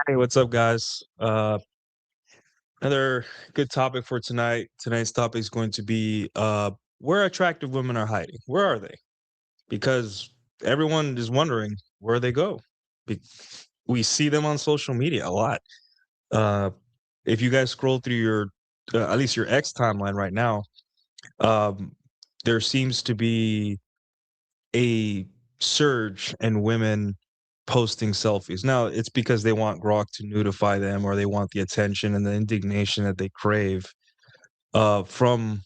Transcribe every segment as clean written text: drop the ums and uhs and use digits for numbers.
Hey, what's up, guys? Another good topic for tonight. Tonight's topic is going to be where attractive women are hiding. Where are they? Because everyone is wondering where they go. Be- We see them on social media a lot. Uh, if you guys scroll through your, at least your X timeline right now, um, there seems to be a surge in women posting selfies. Now, it's because they want Grok to nudify them or they want the attention and the indignation that they crave from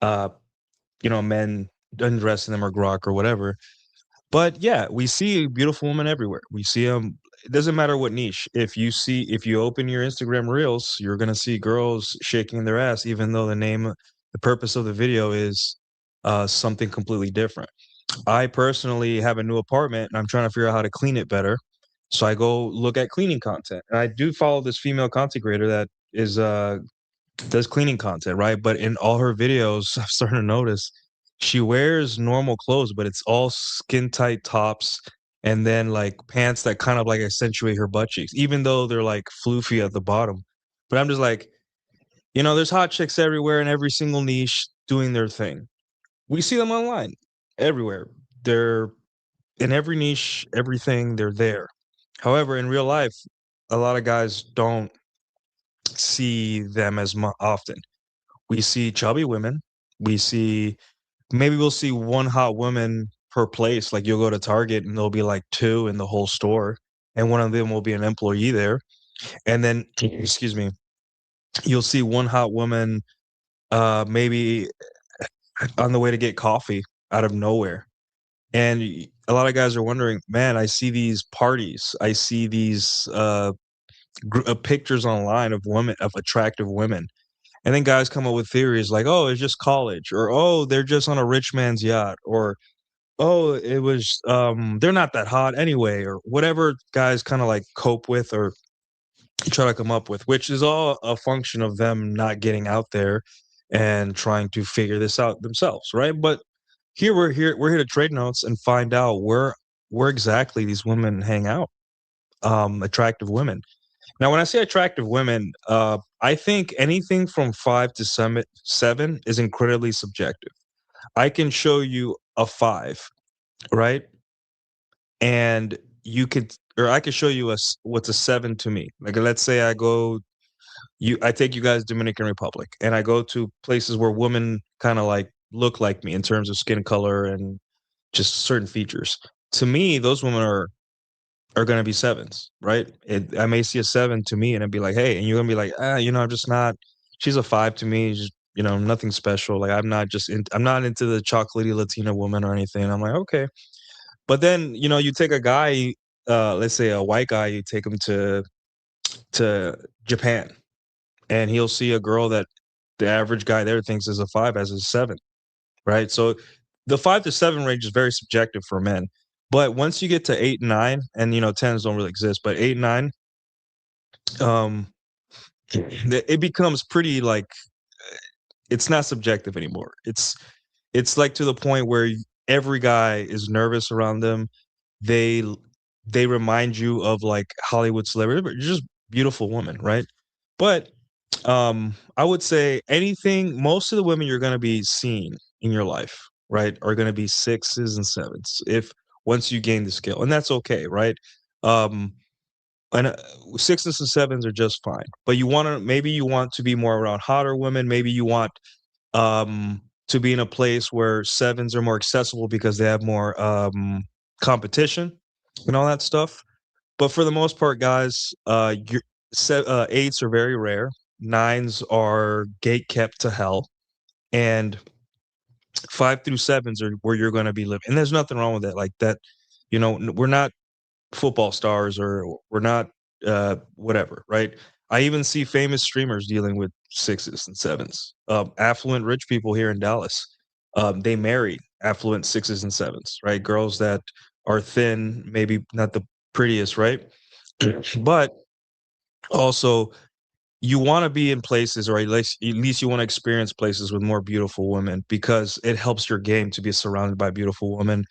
uh men undressing them or Grok or whatever. But yeah, we see beautiful women everywhere. We see them. It doesn't matter what niche. If you open your Instagram Reels, you're gonna see girls shaking their ass, even though the purpose of the video is something completely different. I personally have a new apartment and I'm trying to figure out how to clean it better. So I go look at cleaning content. And I do follow this female content creator that is does cleaning content, right? But in all her videos, I'm starting to notice she wears normal clothes, but it's all skin tight tops and then like pants that kind of like accentuate her butt cheeks, even though they're like floofy at the bottom. But I'm just like, there's hot chicks everywhere in every single niche doing their thing. We see them online everywhere. They're in every niche, everything, they're there. However, in real life, a lot of guys don't see them as often. We see chubby women. We see maybe we'll see one hot woman per place. Like you'll go to Target and there'll be like two in the whole store, and one of them will be an employee there. And then, excuse me, you'll see one hot woman, maybe on the way to get coffee out of nowhere. And a lot of guys are wondering, man, I see these parties, I see these pictures online of women, of attractive women. And then guys come up with theories like, "Oh, it's just college," or "Oh, they're just on a rich man's yacht," or "Oh, it was they're not that hot anyway," or whatever guys kind of like cope with or try to come up with, which is all a function of them not getting out there and trying to figure this out themselves, right? But we're here to trade notes and find out where exactly these women hang out. Attractive women. Now, when I say attractive women, I think anything from 5 to 7 is incredibly subjective. I can show you a 5, right? And I could show you what's a 7 to me. Like, let's say I take you guys Dominican Republic, and I go to places where women kinda, like, look like me in terms of skin color and just certain features. To me, those women are gonna be 7s, right? I may see a 7 to me and I'd be like, "Hey," and you're gonna be like, I'm just not she's a 5 to me, just, nothing special, like, I'm not into the chocolatey Latina woman or anything." I'm like, "Okay." But then, you take a guy, let's say a white guy, you take him to Japan, and he'll see a girl that the average guy there thinks is a 5 as a 7, right? So, the 5 to 7 range is very subjective for men, but once you get to 8 and 9, and, 10s don't really exist, but 8 and 9, um, it becomes pretty, like, it's not subjective anymore. It's, like, to the point where every guy is nervous around them. They they remind you of, like, Hollywood celebrity, but you're just beautiful woman, right? But, I would say most of the women you're gonna be seeing in your life, right, are gonna be 6s and 7s if once you gain the skill, and that's okay, right? Um and sixes and sevens are just fine. But maybe you want to be more around hotter women. Maybe you want um, to be in a place where sevens are more accessible because they have more competition and all that stuff. But for the most part, guys, eights are very rare. Nines are gate kept to hell, and five through sevens are where you're going to be living. And there's nothing wrong with that. Like that, we're not football stars or we're not whatever, right? I even see famous streamers dealing with sixes and sevens. Affluent rich people here in Dallas, they marry affluent sixes and sevens, right? Girls that are thin, maybe not the prettiest, right? But also you want to be in places, or at least you want to experience places with more beautiful women because it helps your game to be surrounded by beautiful women,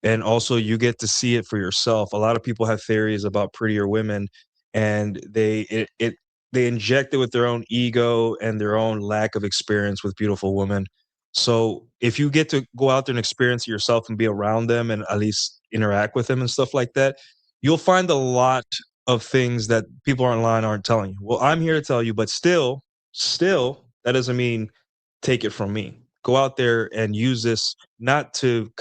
and also you get to see it for yourself. A lot of people have theories about prettier women, and they inject it with their own ego and their own lack of experience with beautiful women. So if you get to go out there and experience it yourself and be around them and at least interact with them and stuff like that, you'll find a lot of things that people online aren't telling you. Well, I'm here to tell you, but still, that doesn't mean take it from me. Go out there and use this not to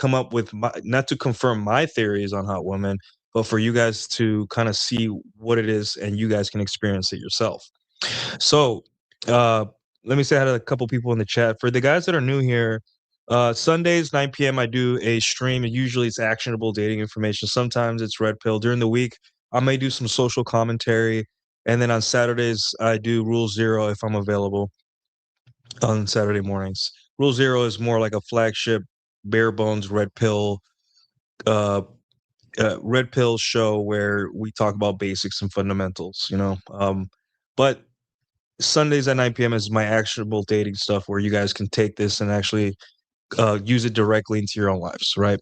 not to confirm my theories on hot women, but for you guys to kind of see what it is and you guys can experience it yourself. So, uh, let me say hi to a couple people in the chat. For the guys that are new here, Sundays, 9 p.m., I do a stream. Usually it's actionable dating information. Sometimes it's red pill. During the week, I may do some social commentary. And then on Saturdays, I do Rule Zero if I'm available on Saturday mornings. Rule Zero is more like a flagship, bare bones uh, red pill show where we talk about basics and fundamentals. But Sundays at 9 p.m. is my actionable dating stuff where you guys can take this and actually use it directly into your own lives, right?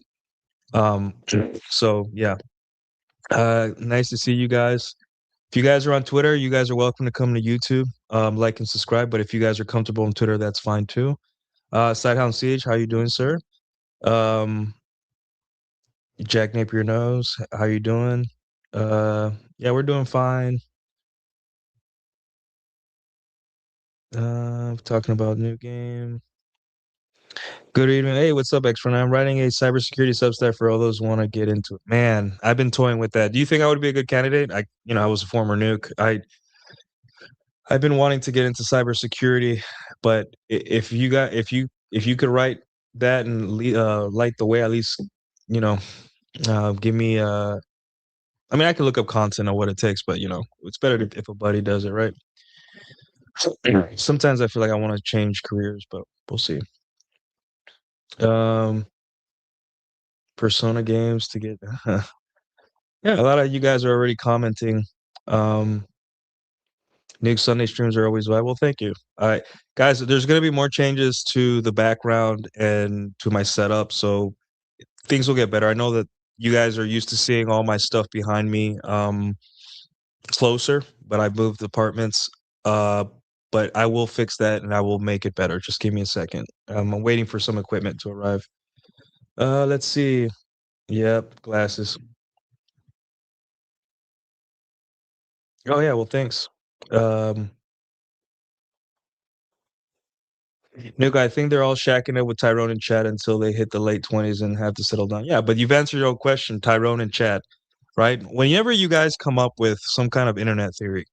So yeah, nice to see you guys. If you guys are on Twitter, you guys are welcome to come to YouTube, like and subscribe. But if you guys are comfortable on Twitter, that's fine too. Sidehound Siege, how you doing, sir? Um, Jack Napier knows how you doing. Yeah, we're doing fine. Talking about new game. Good evening. Hey, what's up, X? I'm writing a cybersecurity substack for all those who want to get into it. Man, I've been toying with that. Do you think I would be a good candidate? I was a former nuke. I've been wanting to get into cybersecurity, but if you could write that and light the way, at least you know, give me. I mean, I can look up content on what it takes, but it's better if a buddy does it, right? Sometimes I feel like I want to change careers, but we'll see. Um, Persona games to get. Yeah, a lot of you guys are already commenting. Um, Nick Sunday streams are always viable. Thank you. All right, guys, there's going to be more changes to the background and to my setup, so things will get better. I know that you guys are used to seeing all my stuff behind me closer, but I moved apartments. Uh, but I will fix that and I will make it better. Just give me a second. I'm waiting for some equipment to arrive. Let's see. Yep, glasses. Oh yeah, well thanks. Um, Nuke, I think they're all shacking it with Tyrone and Chad until they hit the late 20s and have to settle down. Yeah, but you've answered your own question, Tyrone and Chad, right? Whenever you guys come up with some kind of internet theory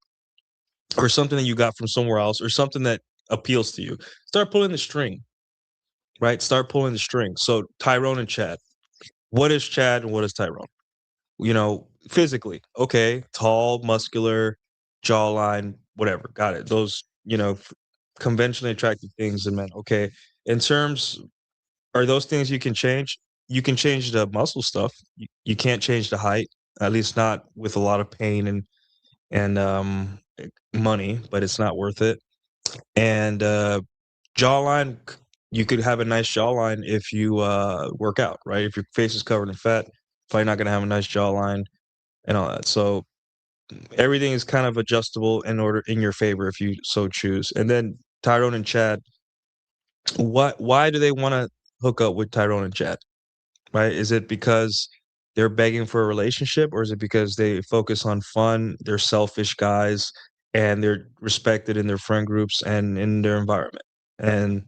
or something that you got from somewhere else or something that appeals to you, start pulling the string, right? Start pulling the string. So Tyrone and Chad, what is Chad and what is Tyrone? Physically, okay, tall, muscular, jawline, whatever, got it. Those, conventionally attractive things in men. Okay. In terms, are those things you can change? You can change the muscle stuff. You can't change the height, at least not with a lot of pain and money, but it's not worth it. And jawline, you could have a nice jawline if you work out, right? If your face is covered in fat, probably not going to have a nice jawline and all that. So everything is kind of adjustable in your favor if you so choose. And then Tyrone and Chad, why do they want to hook up with Tyrone and Chad? Right? Is it because they're begging for a relationship, or is it because they focus on fun, they're selfish guys, and they're respected in their friend groups and in their environment? And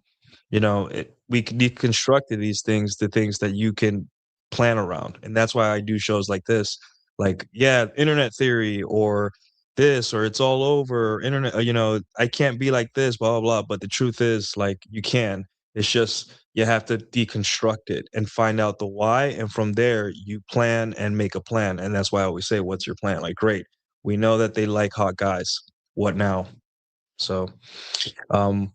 we can deconstruct these things to things that you can plan around, and that's why I do shows like this. Like, yeah, internet theory or this or it's all over internet. I can't be like this, blah blah blah. But the truth is, like, you can. It's just you have to deconstruct it and find out the why, and from there you plan and make a plan. And that's why I always say, "What's your plan?" Like, great, we know that they like hot guys. What now? So, um,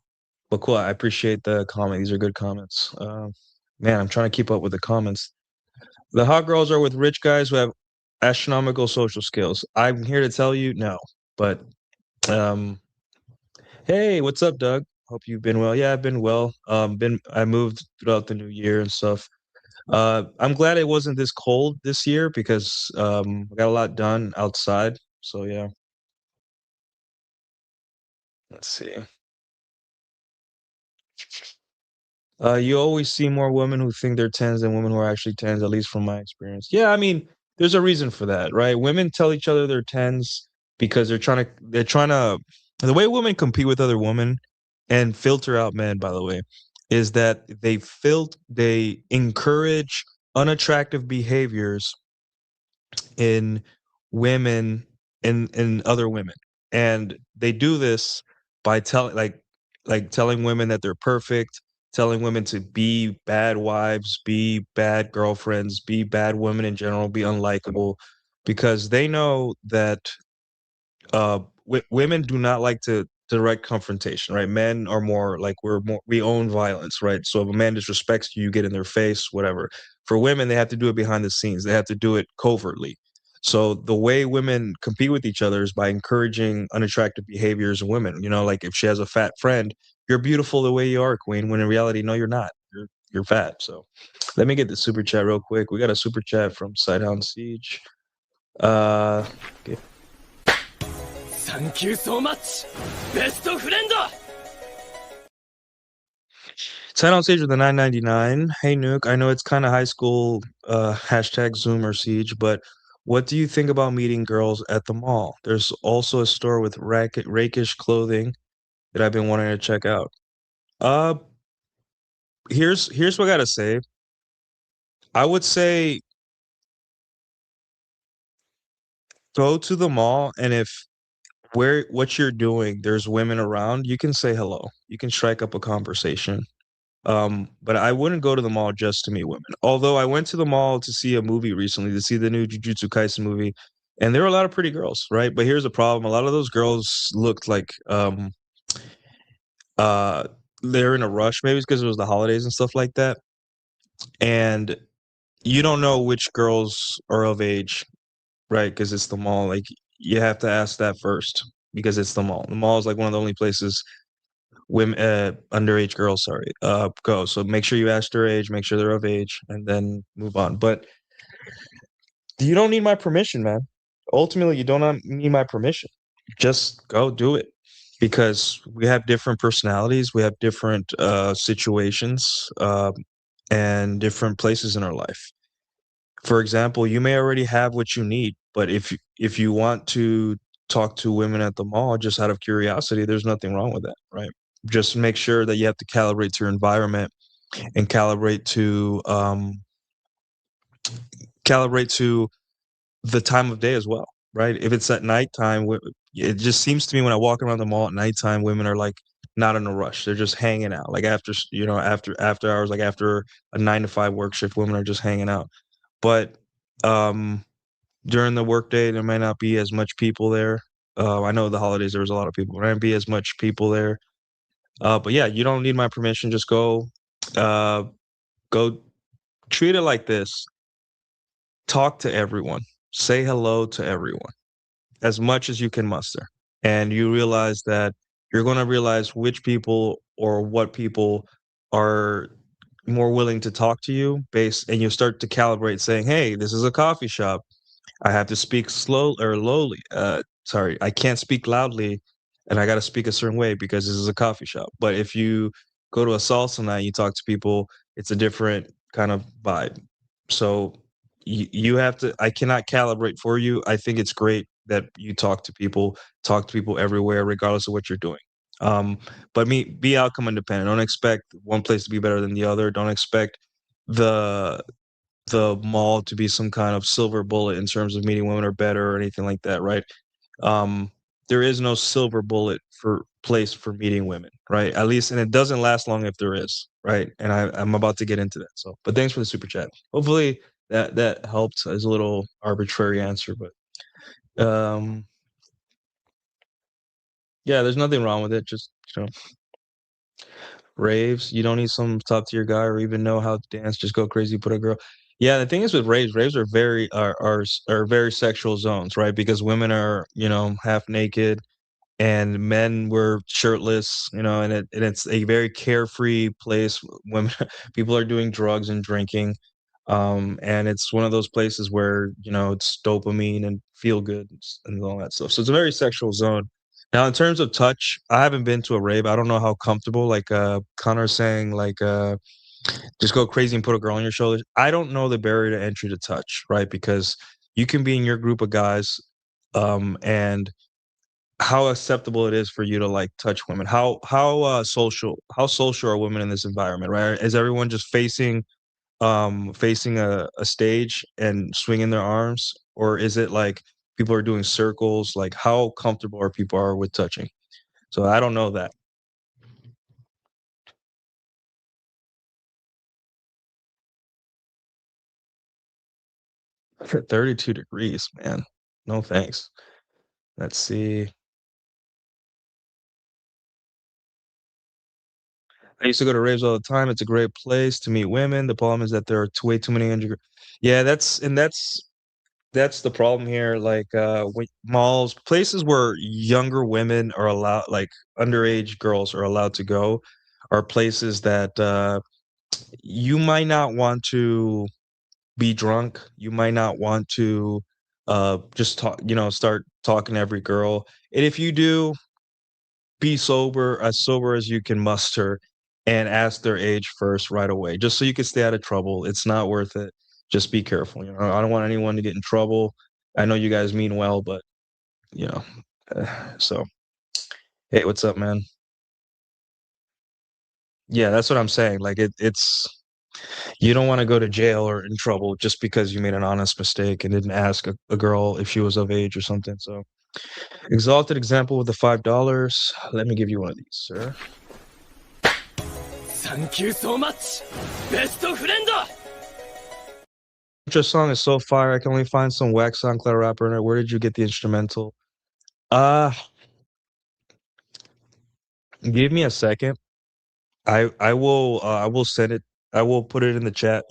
but cool. I appreciate the comment. These are good comments. Man, I'm trying to keep up with the comments. The hot girls are with rich guys who have astronomical social skills. I'm here to tell you no. But um, hey, what's up, Doug? Hope you've been well. Yeah, I've been well. I moved throughout the new year and stuff. I'm glad it wasn't this cold this year because I got a lot done outside. So yeah, let's see. You always see more women who think they're tens than women who are actually tens, at least from my experience. Yeah, I mean, there's a reason for that, right? Women tell each other they're tens because they're trying to the way women compete with other women and filter out men, by the way, is that they encourage unattractive behaviors in women in other women. And they do this by telling women that they're perfect, telling women to be bad wives, be bad girlfriends, be bad women in general, be unlikable, because they know that women do not like to direct confrontation, right? Men are more like we own violence, right? So if a man disrespects you, you get in their face, whatever. For women, they have to do it behind the scenes. They have to do it covertly. So the way women compete with each other is by encouraging unattractive behaviors in women. Like if she has a fat friend, you're beautiful the way you are, queen. When in reality, no, you're not. You're fat. So let me get the super chat real quick. We got a super chat from Sighthound Siege. Uh, Thank you so much, best friend! Sign on stage with the 999. Hey Nuke, I know it's kind of high school hashtag Zoomer Siege, but what do you think about meeting girls at the mall? There's also a store with rakish clothing that I've been wanting to check out. Uh here's what I gotta say. I would say go to the mall, and if where what you're doing, there's women around, you can say hello. You can strike up a conversation. But I wouldn't go to the mall just to meet women. Although I went to the mall to see a movie recently, to see the new Jujutsu Kaisen movie, and there were a lot of pretty girls, right? But here's the problem: a lot of those girls looked like uh they're in a rush, maybe it's because it was the holidays and stuff like that. And you don't know which girls are of age, right? Because it's the mall. Like, you have to ask that first because it's the mall. The mall is like one of the only places women underage girls, sorry, go. So make sure you ask their age, make sure they're of age, and then move on. But you don't need my permission, man. Ultimately, you don't need my permission. Just go do it, because we have different personalities, we have different situations, and different places in our life. For example, you may already have what you need, but if you want to talk to women at the mall just out of curiosity, there's nothing wrong with that, right? Just make sure that you have to calibrate to your environment and calibrate to the time of day as well, right? If it's at nighttime, it just seems to me when I walk around the mall at nighttime, women are like not in a rush. They're just hanging out. Like after hours, like after a 9 to 5 work shift, women are just hanging out. But um during the workday, there may not be as much people there. I know the holidays there was a lot of people. There might be as much people there. But yeah, you don't need my permission. Just go, uh, go treat it like this. Talk to everyone. Say hello to everyone as much as you can muster. And you realize that you're going to realize which people or what people are more willing to talk to you and you start to calibrate saying, hey, this is a coffee shop. I have to speak slow or lowly. Sorry, I can't speak loudly, and I got to speak a certain way because this is a coffee shop. But if you go to a salsa night, you talk to people, it's a different kind of vibe. So you have to. I cannot calibrate for you. I think it's great that you talk to people everywhere, regardless of what you're doing. Um, but be outcome independent. Don't expect one place to be better than the other. Don't expect the the mall to be some kind of silver bullet in terms of meeting women are better or anything like that, right? Um, there is no silver bullet for place for meeting women, right? At least, and it doesn't last long if there is, right? And I'm about to get into that. So, but thanks for the super chat. Hopefully that helped as a little arbitrary answer, but yeah, there's nothing wrong with it. Just you know, raves. You don't need some top tier guy or even know how to dance. Just go crazy, put a girl. Yeah, the thing is with raves, raves are are very sexual zones, right? Because women are half naked and men were shirtless, and it's a very carefree place. Women, people are doing drugs and drinking, and it's one of those places where it's dopamine and feel good and all that stuff. So it's a very sexual zone. Now, in terms of touch, I haven't been to a rave. I don't know how comfortable, like Connor saying, like just go crazy and put a girl on your shoulders. I don't know the barrier to entry to touch, right? Because you can be in your group of guys, and how acceptable it is for you to like touch women. How social are women in this environment, right? Is everyone just facing a stage and swinging their arms, or is it like people are doing circles? Like how comfortable are people are with touching? So I don't know that. For 32 degrees, man. No thanks. Let's see. I used to go to raves all the time. It's a great place to meet women. The problem is that there are way too many Yeah, that's the problem here. Like malls, places where younger women are allowed, like underage girls are allowed to go, are places that you might not want to be drunk. You might not want to just talk, start talking to every girl. And if you do, be sober as you can muster, and ask their age first right away, just so you can stay out of trouble. It's not worth it. Just be careful. I don't want anyone to get in trouble. I know you guys mean well, but you know, so hey, what's up, man? Yeah, that's what I'm saying. Like it's you don't want to go to jail or in trouble just because you made an honest mistake and didn't ask a girl if she was of age or something. So, exalted example with the $5. Let me give you one of these, sir. Thank you so much, best friend! Your song is so fire. I can only find some whack SoundCloud rapper in it. Where did you get the instrumental? Uh, give me a second. I will send it. I will put it in the chat.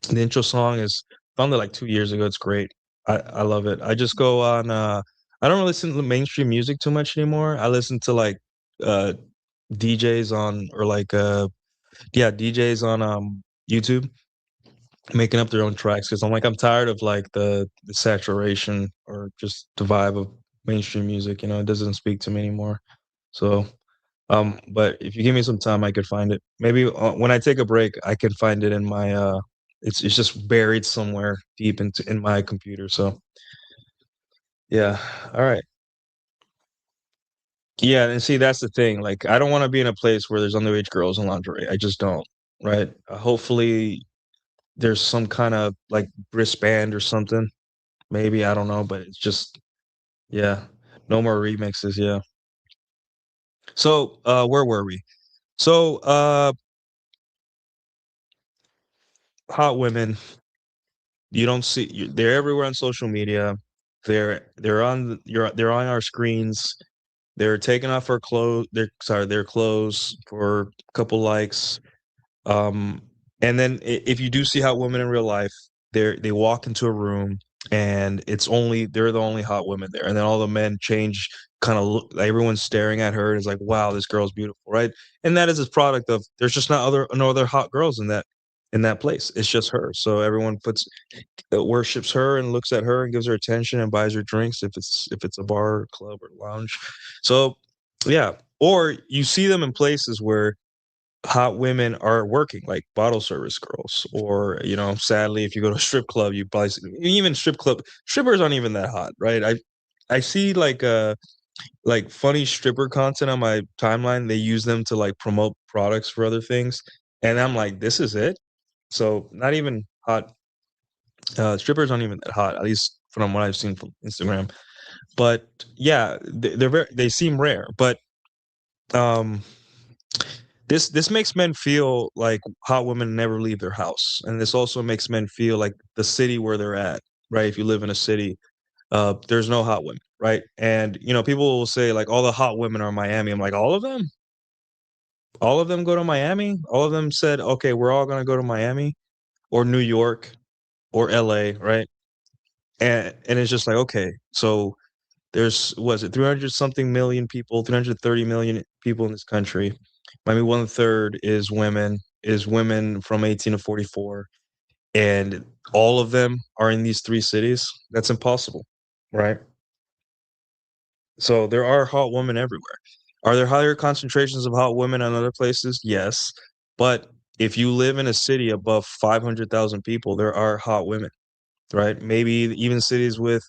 The intro song is found it like 2 years ago. It's great. I love it. I just go on. I don't really listen to mainstream music too much anymore. I listen to like uh DJs on or like yeah DJs on YouTube making up their own tracks because I'm tired of like the saturation or just the vibe of mainstream music. It doesn't speak to me anymore. So but if you give me some time, I could find it. Maybe when I take a break, I can find it in my it's just buried somewhere deep in my computer. So yeah, all right. Yeah, and see that's the thing. Like I don't want to be in a place where there's underage girls in lingerie. I just don't. Right. Hopefully there's some kind of like wristband or something. Maybe I don't know, but it's just yeah. No more remixes. Yeah. So where were we? So hot women. You don't see they're everywhere on social media. They're on our screens. They're taking off our clothes. Their clothes for a couple likes. Um, and then if you do see hot women in real life, they walk into a room and they're the only hot women there, and then all the men change, kind of look. Like everyone's staring at her and is like, "Wow, this girl's beautiful," right? And that is a product of there's just not no other hot girls in that place. It's just her. So everyone worships her and looks at her and gives her attention and buys her drinks if it's a bar, club, or lounge. So yeah, or you see them in places where hot women are working, like bottle service girls, or sadly, if you go to a strip club, you probably even strippers aren't even that hot, right? I see like funny stripper content on my timeline. They use them to like promote products for other things, and I'm like, this is it. So not even hot. Strippers aren't even that hot, at least from what I've seen from Instagram. But yeah, they seem rare, but um this makes men feel like hot women never leave their house, and this also makes men feel like the city where they're at, right? If you live in a city, there's no hot women, right? And people will say like all the hot women are in Miami. I'm like, all of them? All of them go to Miami? All of them said, okay, we're all gonna go to Miami or New York or LA, right? And it's just like, okay, so there's was it 300 something million people, 330 million people in this country. Maybe one third is women from 18 to 44, and all of them are in these three cities. That's impossible, right? So there are hot women everywhere. Are there higher concentrations of hot women in other places? Yes. But if you live in a city above 500,000 people, there are hot women, right? Maybe even cities with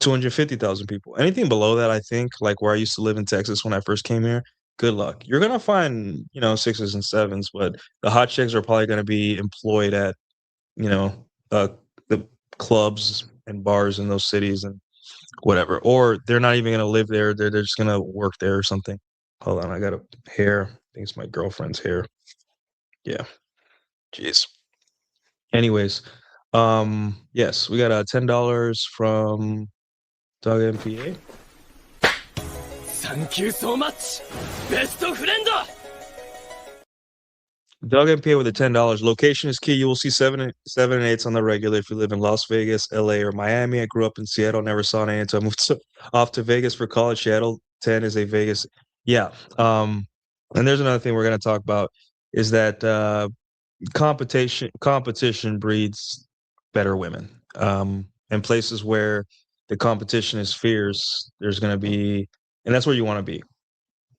250,000 people. Anything below that, I think, like where I used to live in Texas when I first came here, good luck. You're gonna find, sixes and sevens, but the hot chicks are probably gonna be employed at, you know, uh, the clubs and bars in those cities and whatever. Or they're not even gonna live there. They're just gonna work there or something. Hold on, I got a hair. I think it's my girlfriend's hair. Yeah. Jeez. Anyways, yes, we got $10 from Doug MPA. Thank you so much, best friend! Doug MPA with the $10. Location is key. You will see 7 and 8s on the regular if you live in Las Vegas, LA, or Miami. I grew up in Seattle, never saw an 8 until I moved off to Vegas for college. Seattle 10 is a Vegas. Yeah. And there's another thing we're gonna talk about is that competition breeds better women. In places where the competition is fierce, there's gonna be, and that's where you want to be.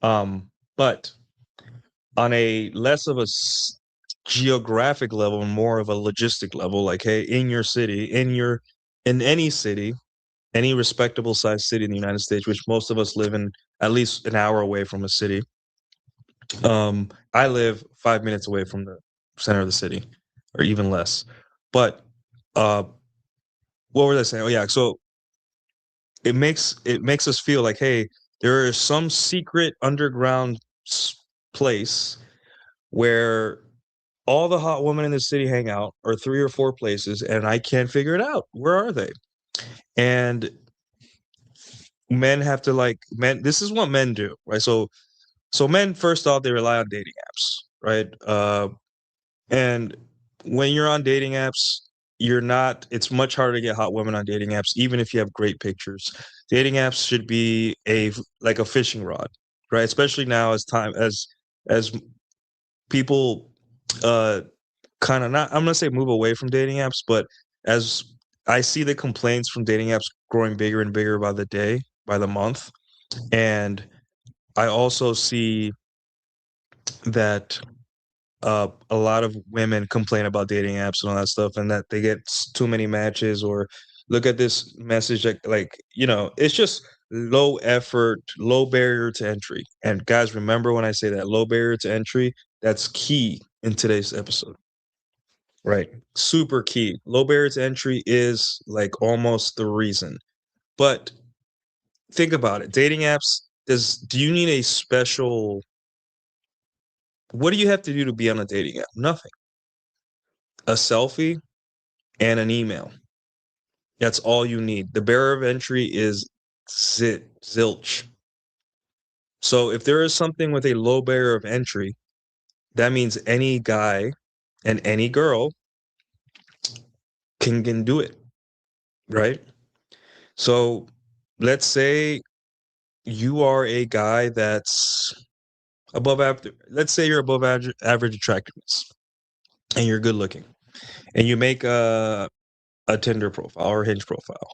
But on a less of a geographic level and more of a logistic level, like, hey, in your city, in any city, any respectable sized city in the United States, which most of us live in at least an hour away from a city. I live 5 minutes away from the center of the city, or even less. But what was I saying? Oh yeah, so it makes us feel like, hey, there is some secret underground place where all the hot women in the city hang out, or 3 or 4 places, and I can't figure it out. Where are they? And men have to this is what men do, right? So men, first off, they rely on dating apps, right? And when you're on dating apps, it's much harder to get hot women on dating apps, even if you have great pictures. Dating apps should be like a fishing rod, right? Especially now as people kind of, not, I'm gonna say, move away from dating apps, but as I see the complaints from dating apps growing bigger and bigger by the day, by the month, and I also see that a lot of women complain about dating apps and all that stuff, and that they get too many matches, or look at this message, it's just low effort, low barrier to entry. And guys, remember when I say that low barrier to entry, that's key in today's episode. Right. Super key. Low barrier to entry is like almost the reason. But think about it. Dating apps, do you need a special, what do you have to do to be on a dating app? Nothing. A selfie and an email. That's all you need. The barrier of entry is zilch. So if there is something with a low barrier of entry, that means any guy and any girl can do it, right? So let's say you are a guy that's above average. Let's say you're above average attractiveness, and you're good looking, and you make a Tinder profile or Hinge profile,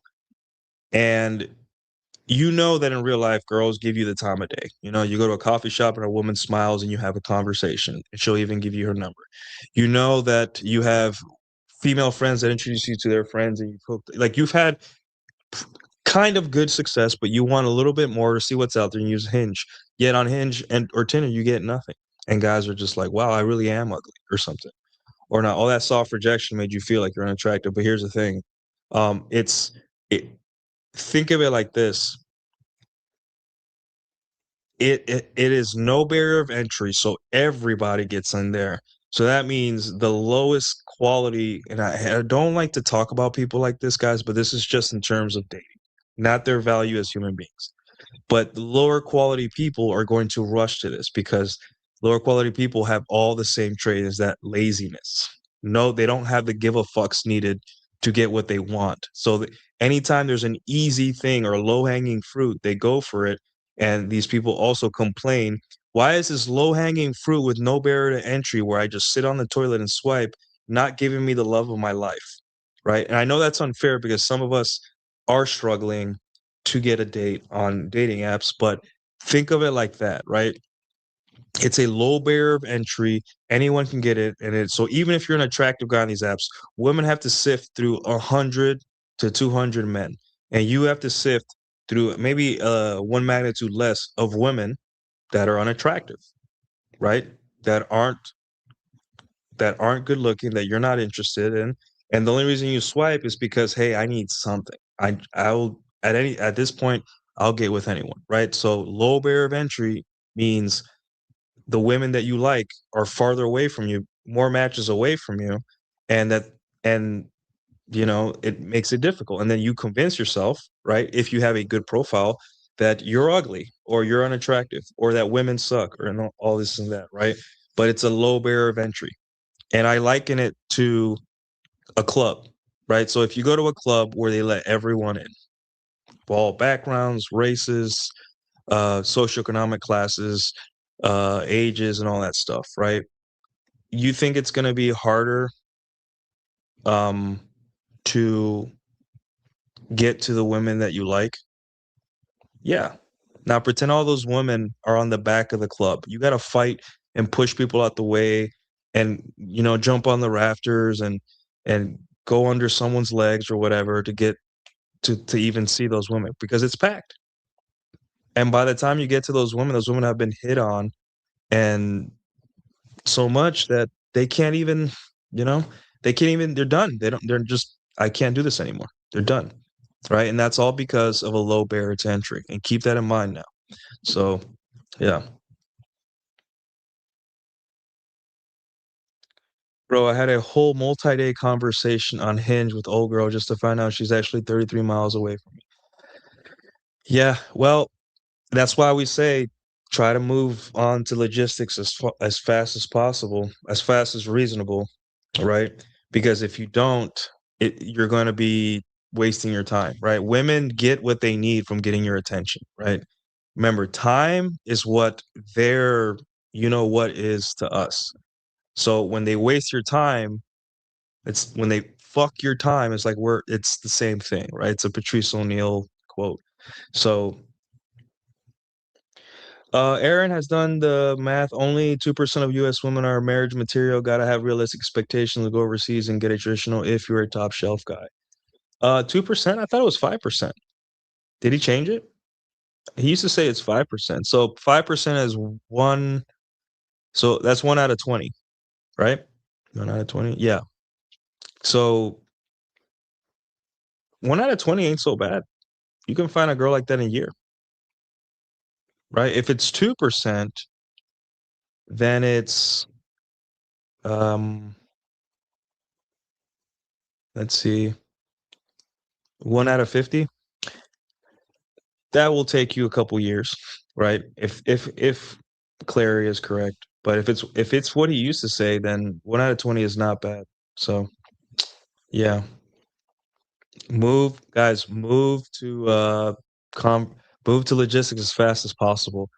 and you know that in real life, girls give you the time of day. You know, you go to a coffee shop and a woman smiles and you have a conversation, and she'll even give you her number. You know that you have female friends that introduce you to their friends, and like you've had kind of good success, but you want a little bit more to see what's out there and use Hinge. Yet on Hinge and or Tinder, you get nothing, and guys are just like, "Wow, I really am ugly," or something, or not. All that soft rejection made you feel like you're unattractive. But here's the thing, it's it. Think of it like this: it is no barrier of entry, so everybody gets in there. So that means the lowest quality, and I don't like to talk about people like this, guys, but this is just in terms of dating, not their value as human beings. But lower quality people are going to rush to this because lower quality people have all the same trait as that laziness. No, they don't have the give a fucks needed to get what they want. So anytime there's an easy thing or low hanging fruit, they go for it. And these people also complain, why is this low hanging fruit with no barrier to entry where I just sit on the toilet and swipe not giving me the love of my life? Right. And I know that's unfair because some of us are struggling to get a date on dating apps, but think of it like that, right? It's a low barrier of entry. Anyone can get it, and so even if you're an attractive guy on these apps, women have to sift through 100 to 200 men, and you have to sift through maybe one magnitude less of women that are unattractive, right? That aren't good looking, that you're not interested in, and the only reason you swipe is because hey, I need something. I'll at this point I'll get with anyone, right? So low barrier of entry means the women that you like are farther away from you, more matches away from you, and and it makes it difficult. And then you convince yourself, right, if you have a good profile, that you're ugly or you're unattractive or that women suck or all this and that, right? But it's a low barrier of entry. And I liken it to a club, right? So if you go to a club where they let everyone in, all backgrounds, races, socioeconomic classes, ages, and all that stuff, right? You think it's going to be harder um, to get to the women that you like? Yeah. Now pretend all those women are on the back of the club. You got to fight and push people out the way, and jump on the rafters and go under someone's legs or whatever to get to even see those women because it's packed. And by the time you get to those women have been hit on and so much that they can't even, you know, they're done. They're just, I can't do this anymore. They're done. Right. And that's all because of a low barrier to entry. And keep that in mind now. So, yeah. Bro, I had a whole multi-day conversation on Hinge with old girl just to find out she's actually 33 miles away from me. Yeah. Well, that's why we say try to move on to logistics as fast as possible, as fast as reasonable, right? Because if you don't, you're going to be wasting your time, right? Women get what they need from getting your attention, right? Remember, time is what their what is to us. So when they waste your time, it's when they fuck your time, it's like it's the same thing, right? It's a Patrice O'Neill quote. So Aaron has done the math. Only 2% of U.S. women are marriage material. Got to have realistic expectations to go overseas and get a traditional if you're a top shelf guy. 2%? I thought it was 5%. Did he change it? He used to say it's 5%. So 5% is one. So that's 1 out of 20, right? 1 out of 20. Yeah. So 1 out of 20 ain't so bad. You can find a girl like that in a year, right? If it's 2%, then it's um let's see, 1 out of 50. That will take you a couple years, right? If Clary is correct. But if it's what he used to say, then 1 out of 20 is not bad. So yeah. Move to com move to logistics as fast as possible.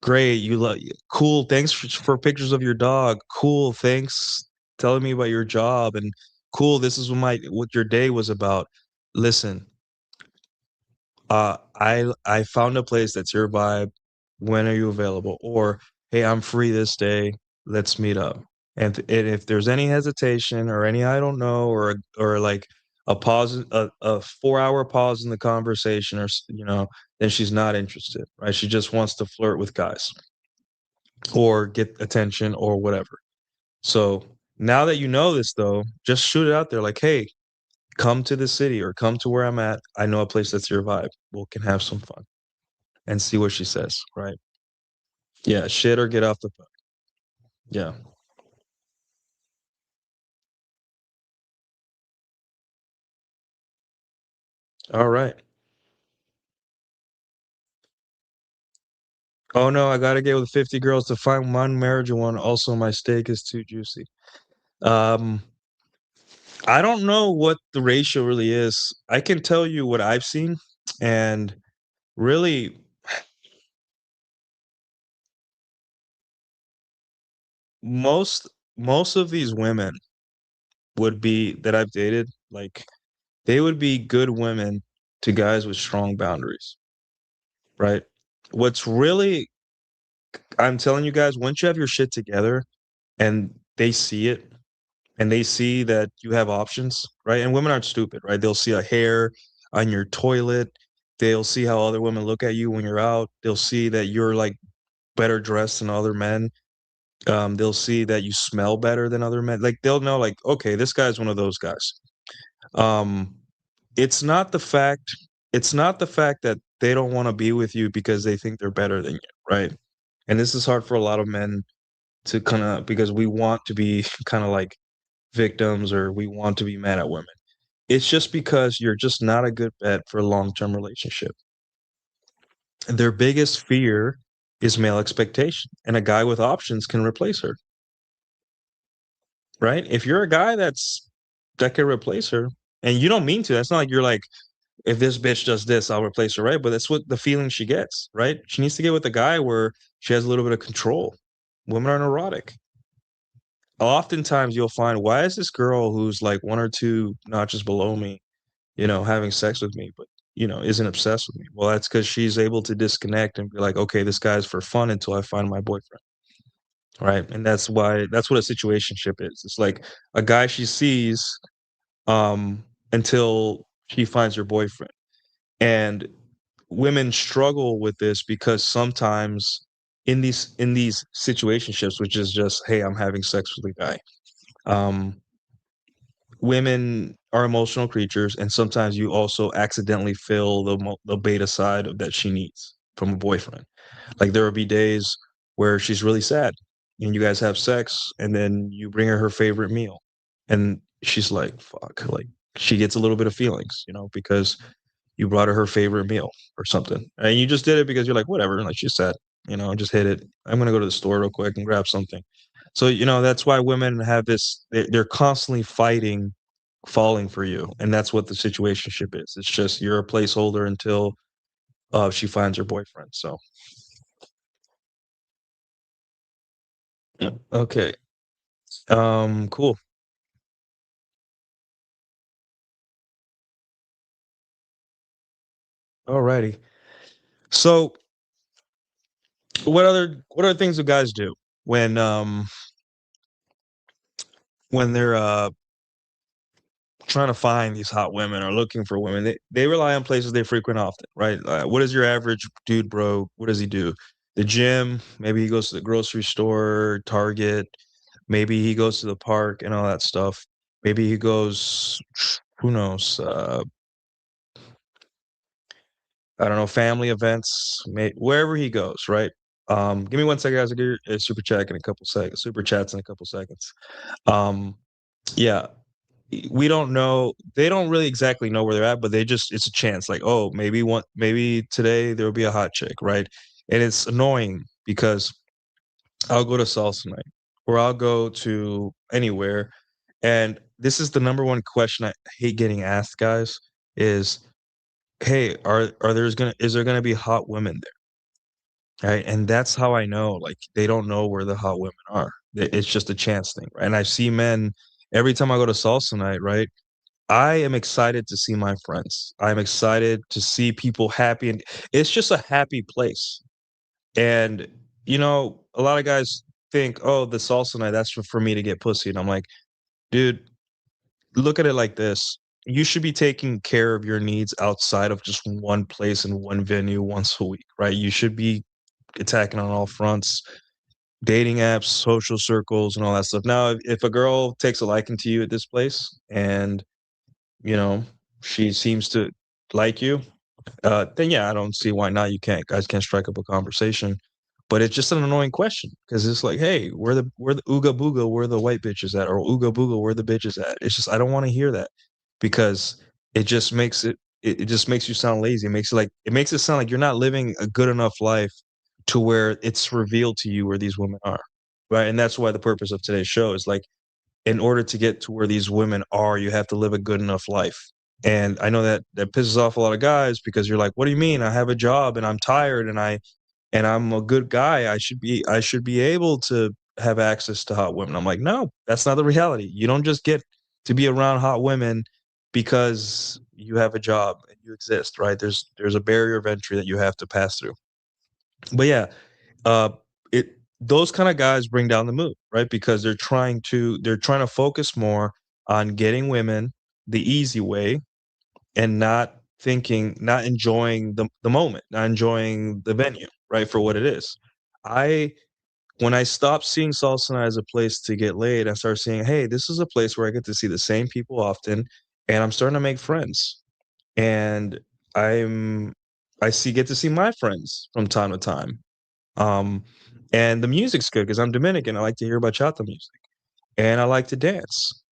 Great, you cool. Thanks for pictures of your dog. Cool, thanks telling me about your job and cool. This is what your day was about. Listen, I found a place that's your vibe. When are you available? Or, hey, I'm free this day. Let's meet up. And if there's any hesitation or any I don't know or like a pause, a 4 hour pause in the conversation, then she's not interested, right? She just wants to flirt with guys or get attention or whatever. So now that you know this, though, just shoot it out there like, hey, come to the city or come to where I'm at. I know a place that's your vibe. We can have some fun and see what she says, right? Yeah, shit or get off the phone. Yeah. All right. Oh no, I gotta get with 50 girls to find one marriage one. Also, my steak is too juicy. Um, I don't know what the ratio really is. I can tell you what I've seen, and really, most most of these women would be that I've dated, like they would be good women to guys with strong boundaries, right? What's really I'm telling you guys, once you have your shit together and they see it and they see that you have options, right? And women aren't stupid, right? They'll see a hair on your toilet. They'll see how other women look at you when you're out. They'll see that you're like better dressed than other men. They'll see that you smell better than other men. Like they'll know, like, okay, this guy's one of those guys. Um, it's not the fact, it's not the fact that they don't want to be with you because they think they're better than you, right? And this is hard for a lot of men to kind of because we want to be kind of like victims or we want to be mad at women. It's just because you're just not a good bet for a long-term relationship. Their biggest fear is male expectation, and a guy with options can replace her, right? If you're a guy that can replace her, and you don't mean to, that's not like you're like, if this bitch does this, I'll replace her, right? But that's what the feeling she gets, right? She needs to get with a guy where she has a little bit of control. Women are neurotic. Oftentimes you'll find, why is this girl who's like one or two notches below me, having sex with me, but isn't obsessed with me? Well, that's because she's able to disconnect and be like, okay, this guy's for fun until I find my boyfriend, right? And that's what a situationship is. It's like a guy she sees um until she finds her boyfriend. And women struggle with this because sometimes in these situationships, which is just, hey, I'm having sex with a guy. Um, Women are emotional creatures, and sometimes you also accidentally fill the beta side of that she needs from a boyfriend. Like there will be days where she's really sad, and you guys have sex, and then you bring her favorite meal, and she's like, "Fuck!" Like she gets a little bit of feelings, because you brought her favorite meal or something, and you just did it because you're like, "Whatever," like she's sad, just hit it. I'm gonna go to the store real quick and grab something. So, that's why women have this they're constantly fighting falling for you, and that's what the situationship is. It's just you're a placeholder until, she finds her boyfriend, so yeah. Okay, cool. Alrighty. So, what other things do guys do when, when they're, trying to find these hot women or looking for women? They rely on places they frequent often, right? What is your average dude, bro? What does he do? The gym, maybe he goes to the grocery store, Target, maybe he goes to the park and all that stuff. Maybe he goes, who knows, I don't know, family events, wherever he goes, right? Give me 1 second, guys. I'll get your super chat in a couple seconds. Super chats in a couple seconds. Um, yeah, we don't know. They don't really exactly know where they're at, but it's a chance. Like, oh, maybe today there will be a hot chick, right? And it's annoying because I'll go to salsa night or I'll go to anywhere. And this is the number one question I hate getting asked, guys, is, hey, is there gonna be hot women there? Right. And that's how I know, like, they don't know where the hot women are. It's just a chance thing. Right? And I see men every time I go to salsa night, right? I am excited to see my friends. I'm excited to see people happy, and it's just a happy place. And, a lot of guys think, "Oh, the salsa night, that's for me to get pussy." And I'm like, "Dude, look at it like this. You should be taking care of your needs outside of just one place and one venue once a week, right? You should be attacking on all fronts, dating apps, social circles, and all that stuff. Now, if a girl takes a liking to you at this place and, you know, she seems to like you, then yeah, I don't see why not. Guys can't strike up a conversation. But it's just an annoying question because it's like, hey, where the ooga booga, where the white bitches at, or ooga booga, where the bitches at? It's just I don't want to hear that because it just makes it just makes you sound lazy. It makes it sound like you're not living a good enough life to where it's revealed to you where these women are, right? And that's why the purpose of today's show is like in order to get to where these women are, you have to live a good enough life. And I know that pisses off a lot of guys because you're like, "What do you mean? I have a job and I'm tired and I'm a good guy. I should be able to have access to hot women." I'm like, "No, that's not the reality. You don't just get to be around hot women because you have a job and you exist, right? There's a barrier of entry that you have to pass through." But yeah, uh, it those kinda guys bring down the mood, right? Because they're trying to focus more on getting women the easy way and not enjoying the moment, not enjoying the venue, right, for what it is. I When I stopped seeing salsa night as a place to get laid, I started seeing, "Hey, this is a place where I get to see the same people often, and I'm starting to make friends." And I'm I get to see my friends from time to time. Um, and the music's good because 'cause I'm Dominican, I like to hear bachata music, and I like to dance.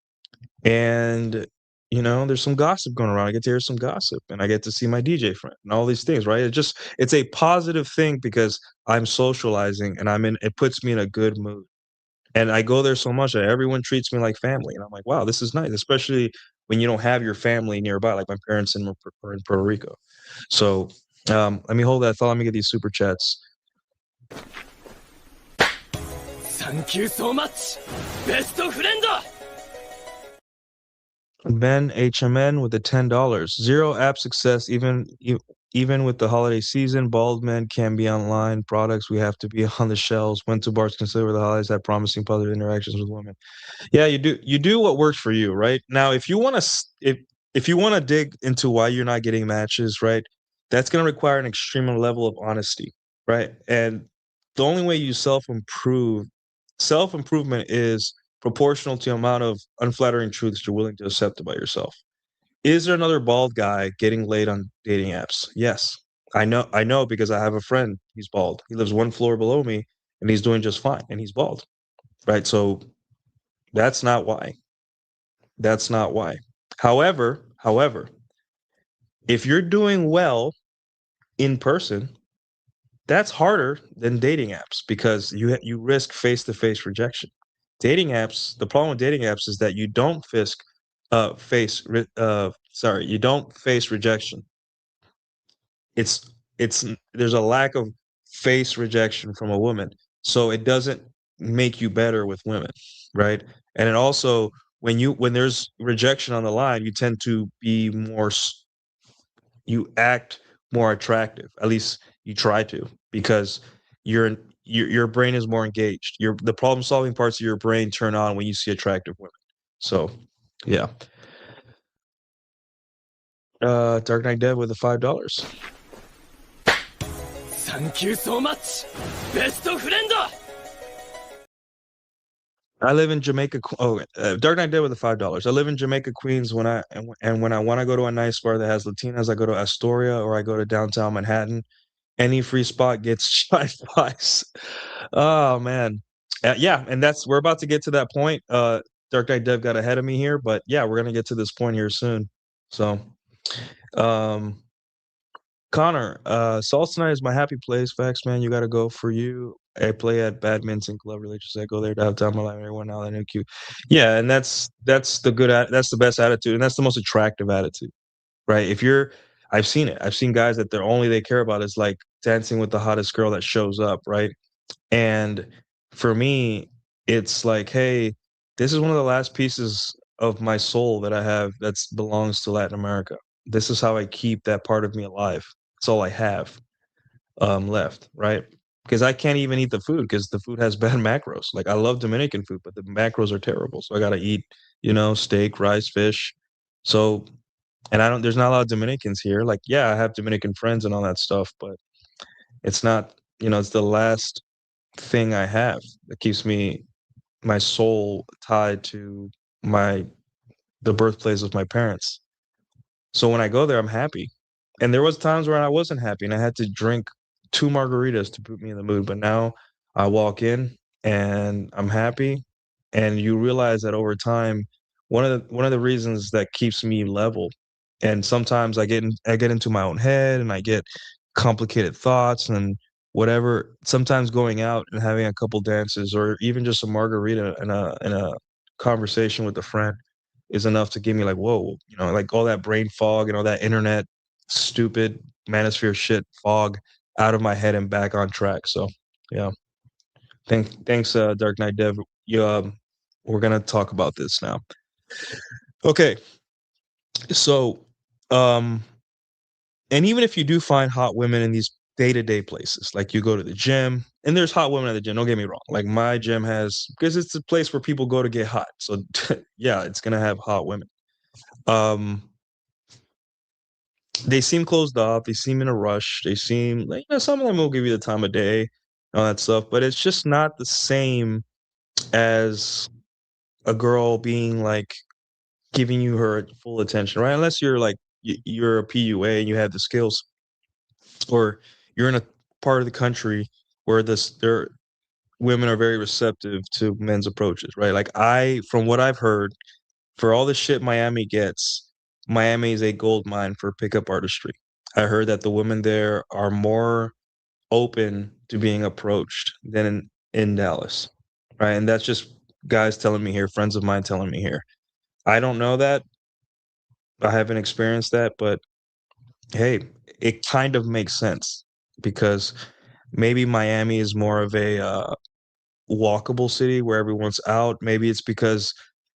And, there's some gossip going around. I get to hear some gossip, and I get to see my DJ friend and all these things, right? It's a positive thing because I'm socializing and it puts me in a good mood. And I go there so much that everyone treats me like family, and I'm like, "Wow, this is nice," especially when you don't have your family nearby, like my parents are in Puerto Rico. So, let me hold that thought. Let me get these super chats. Thank you so much, best friend! Ben HMN with the $10. Zero app success, even with the holiday season. Bald men can be online products. We have to be on the shelves. Went to bars consider the holidays have promising positive interactions with women. Yeah, you do what works for you, right? Now, if you want to dig into why you're not getting matches, right? That's going to require an extreme level of honesty, right? And the only way you self-improvement is proportional to the amount of unflattering truths you're willing to accept about yourself. Is there another bald guy getting laid on dating apps? Yes. I know because I have a friend, he's bald. He lives one floor below me and he's doing just fine and he's bald, right? So that's not why. That's not why. However, if you're doing well in person, that's harder than dating apps because you risk face-to-face rejection. Dating apps, the problem with dating apps is that you don't face rejection. There's a lack of face rejection from a woman, so it doesn't make you better with women, right? And it also when there's rejection on the line, you tend to be you act more attractive. At least you try to because your brain is more engaged. The problem solving parts of your brain turn on when you see attractive women. So, yeah. Dark Knight Dev with the $5. Thank you so much, best friend! I live in Jamaica. Dark Knight Dead with the $5. I live in Jamaica, Queens. When I want to go to a nice bar that has Latinas, I go to Astoria or I go to downtown Manhattan. Any free spot gets shy twice. Oh man, yeah, and we're about to get to that point. Dark Knight Dev got ahead of me here, but yeah, we're gonna get to this point here soon. So, um, Connor, Salt Night is my happy place. Facts, man. You got to go for you. I play at Badminton Club Religious. I go there downtown Milan. Everyone now I know you. Yeah, and that's the best attitude, and that's the most attractive attitude, right? I've seen it. I've seen guys that they care about is like dancing with the hottest girl that shows up, right? And for me, it's like, hey, this is one of the last pieces of my soul that I have that's belongs to Latin America. This is how I keep that part of me alive. It's all I have left, right? Because I can't even eat the food because the food has bad macros. Like I love Dominican food, but the macros are terrible. So I gotta eat, steak, rice, fish. So and I don't there's not a lot of Dominicans here. Like, yeah, I have Dominican friends and all that stuff, but it's not, it's the last thing I have that keeps my soul tied to my the birthplace of my parents. So when I go there, I'm happy. And there was times where I wasn't happy and I had to drink 2 margaritas to put me in the mood, but now I walk in and I'm happy, and you realize that over time, one of the reasons that keeps me level, and sometimes I get into my own head and I get complicated thoughts and whatever, sometimes going out and having a couple dances or even just a margarita and a conversation with a friend is enough to give me like, whoa, like all that brain fog and all that internet stupid manosphere shit fog out of my head and back on track. So yeah. Thanks, Dark Knight Dev. We're gonna talk about this now. Okay, so um and even if you do find hot women in these day-to-day places, like you go to the gym, and there's hot women at the gym, don't get me wrong. Like my gym has, because it's a place where people go to get hot. So yeah, it's gonna have hot women. Um, they seem closed off, they seem in a rush, they seem like, some of them will give you the time of day, all that stuff, but it's just not the same as a girl being like giving you her full attention, right? Unless you're like you're a PUA and you have the skills, or you're in a part of the country where there women are very receptive to men's approaches, right? Like from what I've heard, for all the shit Miami gets, Miami is a gold mine for pickup artistry. I heard that the women there are more open to being approached than in Dallas, right? And that's just guys telling me here, friends of mine telling me here. I don't know that. I haven't experienced that, but hey, it kind of makes sense because maybe Miami is more of a walkable city where everyone's out. Maybe it's because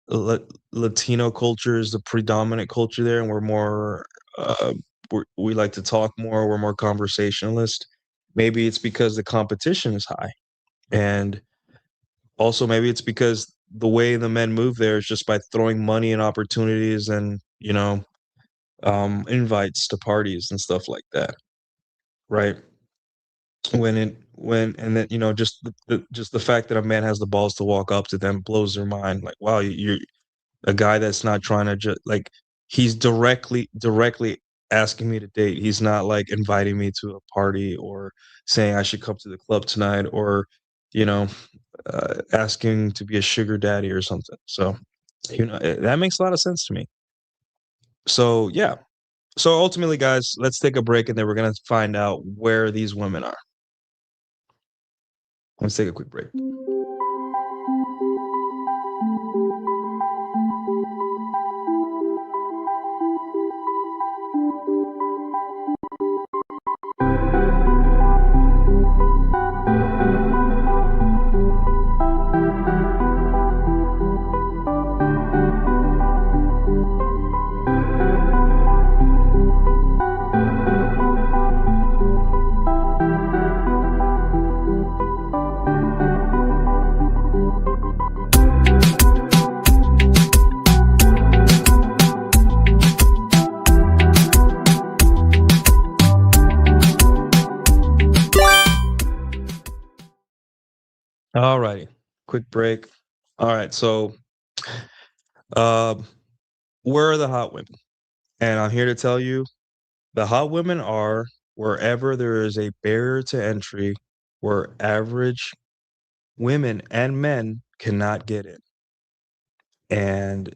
La Latino culture is the predominant culture there, and we're more we like to talk more. We're more conversationalist. Maybe it's because the competition is high, and also maybe it's because the way the men move there is just by throwing money and opportunities and invites to parties and stuff like that, right? When and then just the fact that a man has the balls to walk up to them blows their mind. Like, wow, you're a guy that's not trying to just like he's directly asking me to date. He's not like inviting me to a party or saying I should come to the club tonight or you know asking to be a sugar daddy or something. So that makes a lot of sense to me. So yeah. So ultimately, guys, let's take a break and then we're gonna find out where these women are. Let's take a quick break. All righty. Quick break. All right. So, um, where are the hot women? And I'm here to tell you the hot women are wherever there is a barrier to entry where average women and men cannot get in. And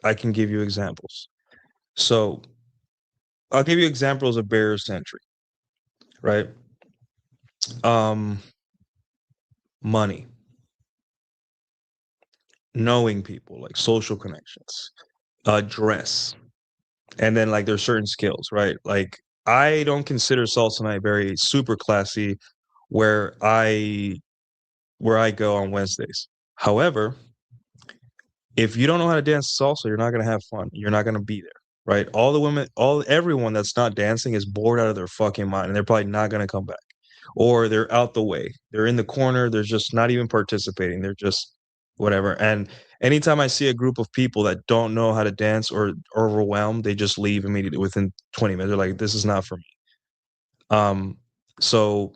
I can give you examples. So, I'll give you examples of barriers to entry, right? Um, money, knowing people, like social connections, dress, and then like there's certain skills, right? Like I don't consider Salsa Night very super classy where I go on Wednesdays. However, if you don't know how to dance salsa, you're not gonna have fun. You're not gonna be there, right? Everyone that's not dancing is bored out of their fucking mind, and they're probably not gonna come back, or they're out the way. They're in the corner. They're just not even participating. They're just whatever. And anytime I see a group of people that don't know how to dance or overwhelmed, they just leave immediately within 20 minutes. They're like, "This is not for me." Um, so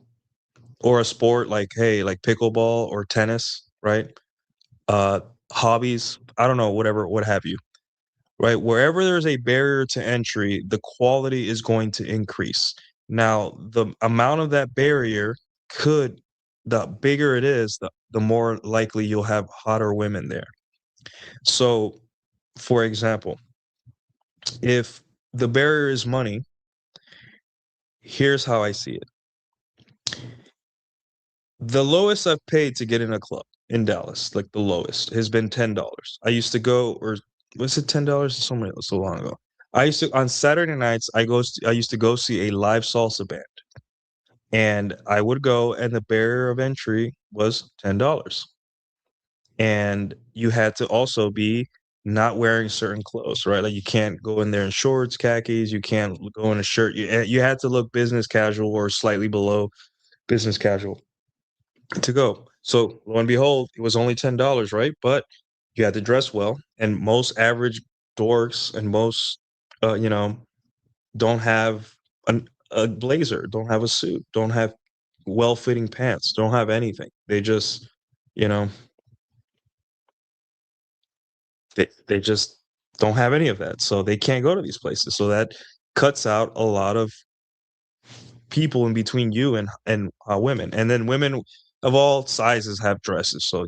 or a sport like, hey, like pickleball or tennis, right? Uh, Hobbies, I don't know, whatever, what have you, right? Wherever there's a barrier to entry, the quality is going to increase. Now, the amount of that barrier could, the bigger it is, the more likely you'll have hotter women there. So, for example, if the barrier is money, here's how I see it. The lowest I've paid to get in a club in Dallas, like the lowest, has been $10. I used to go, or was it $10? So long ago. I used to on Saturday nights. I used to go see a live salsa band, and I would go, and the barrier of entry was $10, and you had to also be not wearing certain clothes, right? Like you can't go in there in shorts, khakis. You can't go in a shirt. You had to look business casual or slightly below business casual to go. So lo and behold, it was only $10, right? But you had to dress well, and most average dorks and most, you know, don't have a blazer, don't have a suit, don't have well-fitting pants, don't have anything. They just, you know, they just don't have any of that, so they can't go to these places. So that cuts out a lot of people in between you and women, and then women of all sizes have dresses. So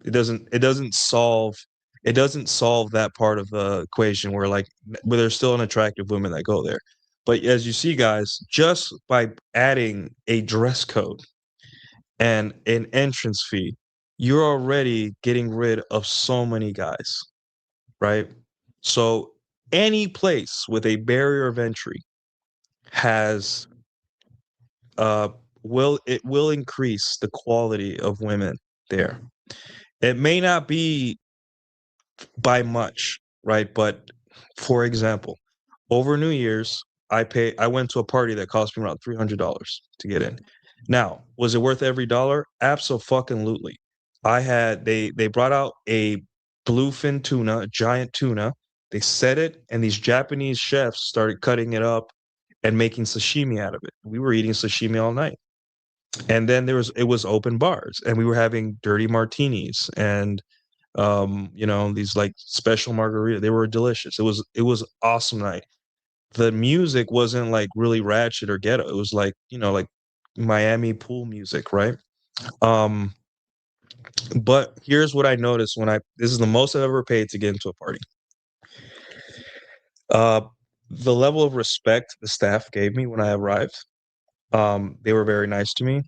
it doesn't solve that part of the equation where like where there's still an attractive women that go there. But as you see, guys, just by adding a dress code and an entrance fee, you're already getting rid of so many guys, right? So any place with a barrier of entry has uh will increase the quality of women there. It may not be by much, right? But for example, over New Year's, I went to a party that cost me around $300 to get in. Now, was it worth every dollar? Absolutely. They brought out a bluefin tuna, a giant tuna. They set it, and these Japanese chefs started cutting it up and making sashimi out of it. We were eating sashimi all night. And then it was open bars, and we were having dirty martinis and these like special margarita. They were delicious. It was awesome night. The music wasn't like really ratchet or ghetto. It was like, like Miami pool music, right? Um, but here's what I noticed this is the most I've ever paid to get into a party. Uh, the level of respect the staff gave me when I arrived. They were very nice to me.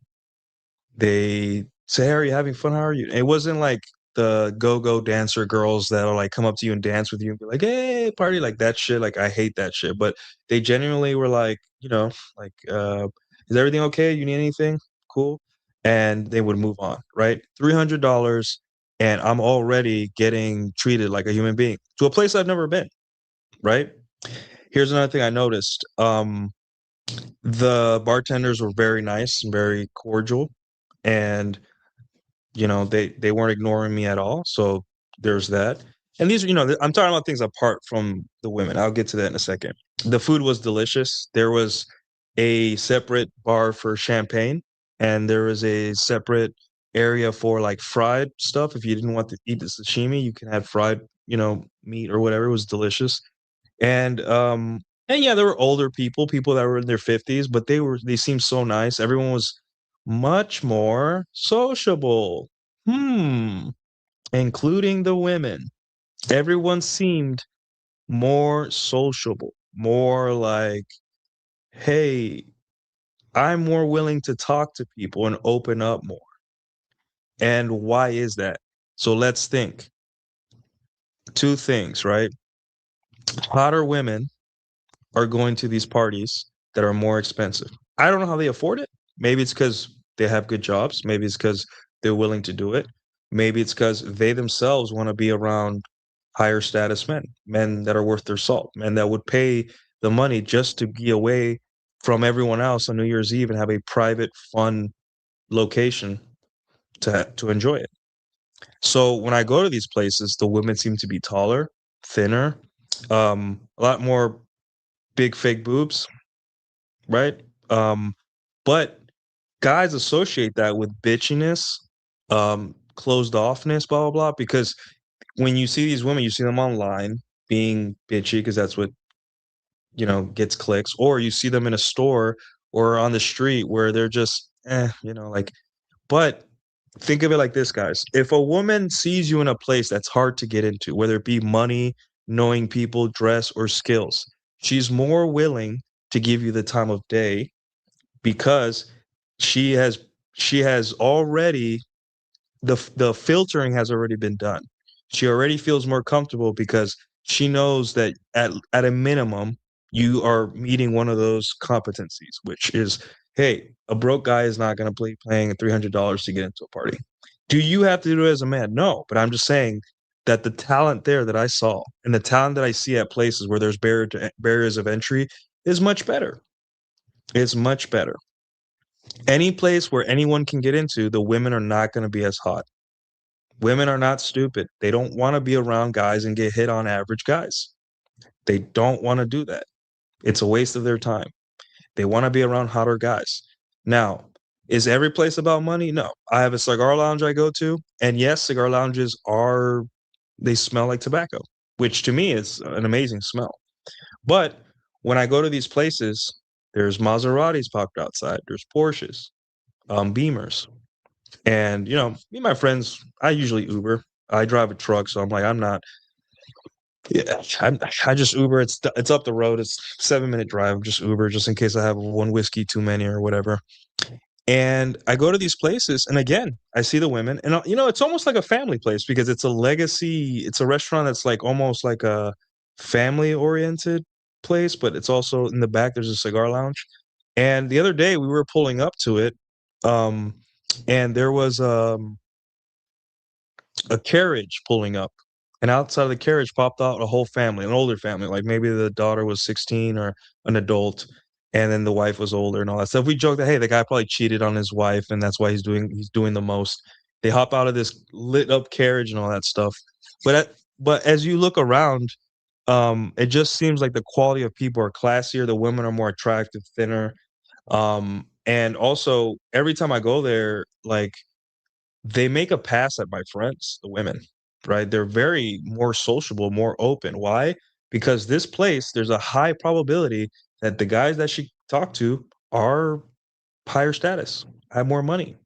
They say, "Hey, are you having fun? How are you?" It wasn't like the go-go dancer girls that'll like come up to you and dance with you and be like, "Hey, party," like that shit. Like I hate that shit. But they genuinely were like, like, "Is everything okay? You need anything? Cool." And they would move on, right? $300, and I'm already getting treated like a human being to a place I've never been, right? Here's another thing I noticed. The bartenders were very nice and very cordial, and they weren't ignoring me at all. So there's that. And these are, I'm talking about things apart from the women. I'll get to that in a second. The food was delicious. There was a separate bar for champagne, and there was a separate area for like fried stuff. If you didn't want to eat the sashimi, you can have fried, meat or whatever. It was delicious. And yeah, there were older people that were in their 50s, but they seemed so nice. Everyone was much more sociable. Hmm. Including the women. Everyone seemed more sociable, more like, hey, I'm more willing to talk to people and open up more. And why is that? So let's think. Two things, right? Hotter women are going to these parties that are more expensive. I don't know how they afford it. Maybe it's because they have good jobs. Maybe it's because they're willing to do it. Maybe it's because they themselves want to be around higher status men, men that are worth their salt, men that would pay the money just to be away from everyone else on New Year's Eve and have a private, fun location to enjoy it. So when I go to these places, the women seem to be taller, thinner, a lot more big fake boobs, right? But guys associate that with bitchiness, closed offness, blah blah blah. Because when you see these women, you see them online being bitchy because that's what gets clicks, or you see them in a store or on the street where they're just like. But think of it like this, guys. If a woman sees you in a place that's hard to get into, whether it be money, knowing people, dress, or skills, she's more willing to give you the time of day because she has she has already the filtering has already been done. She already feels more comfortable because she knows that at a minimum you are meeting one of those competencies, which is, hey, a broke guy is not going to be paying $300 to get into a party. Do you have to do it as a man? No, but I'm just saying that the talent there that I saw and the talent that I see at places where there's barriers of entry is much better. It's much better. Any place where anyone can get into, the women are not going to be as hot. Women are not stupid. They don't want to be around guys and get hit on average guys. They don't want to do that. It's a waste of their time. They want to be around hotter guys. Now, is every place about money? No. I have a cigar lounge I go to, and yes, cigar lounges they smell like tobacco, which to me is an amazing smell. But when I go to these places, there's Maseratis parked outside, there's Porsches, Beamers, and me and my friends, I usually Uber. I drive a truck, so I'm like, I'm not. Yeah, I just Uber. It's up the road. It's 7-minute drive. Just Uber, just in case I have one whiskey too many or whatever. And I go to these places, and again, I see the women, and it's almost like a family place because it's a legacy. It's a restaurant that's like almost like a family-oriented place, but it's also in the back. There's a cigar lounge, and the other day we were pulling up to it, um, and there was a carriage pulling up, and outside of the carriage popped out a whole family, an older family, like maybe the daughter was 16 or an adult, and then the wife was older and all that stuff. We joked that, hey, the guy probably cheated on his wife, and that's why he's doing the most. They hop out of this lit up carriage and all that stuff. But as you look around, it just seems like the quality of people are classier. The women are more attractive, thinner, and also every time I go there, like they make a pass at my friends, the women, right? They're very more sociable, more open. Why? Because this place, there's a high probability that the guys that she talked to are higher status, have more money,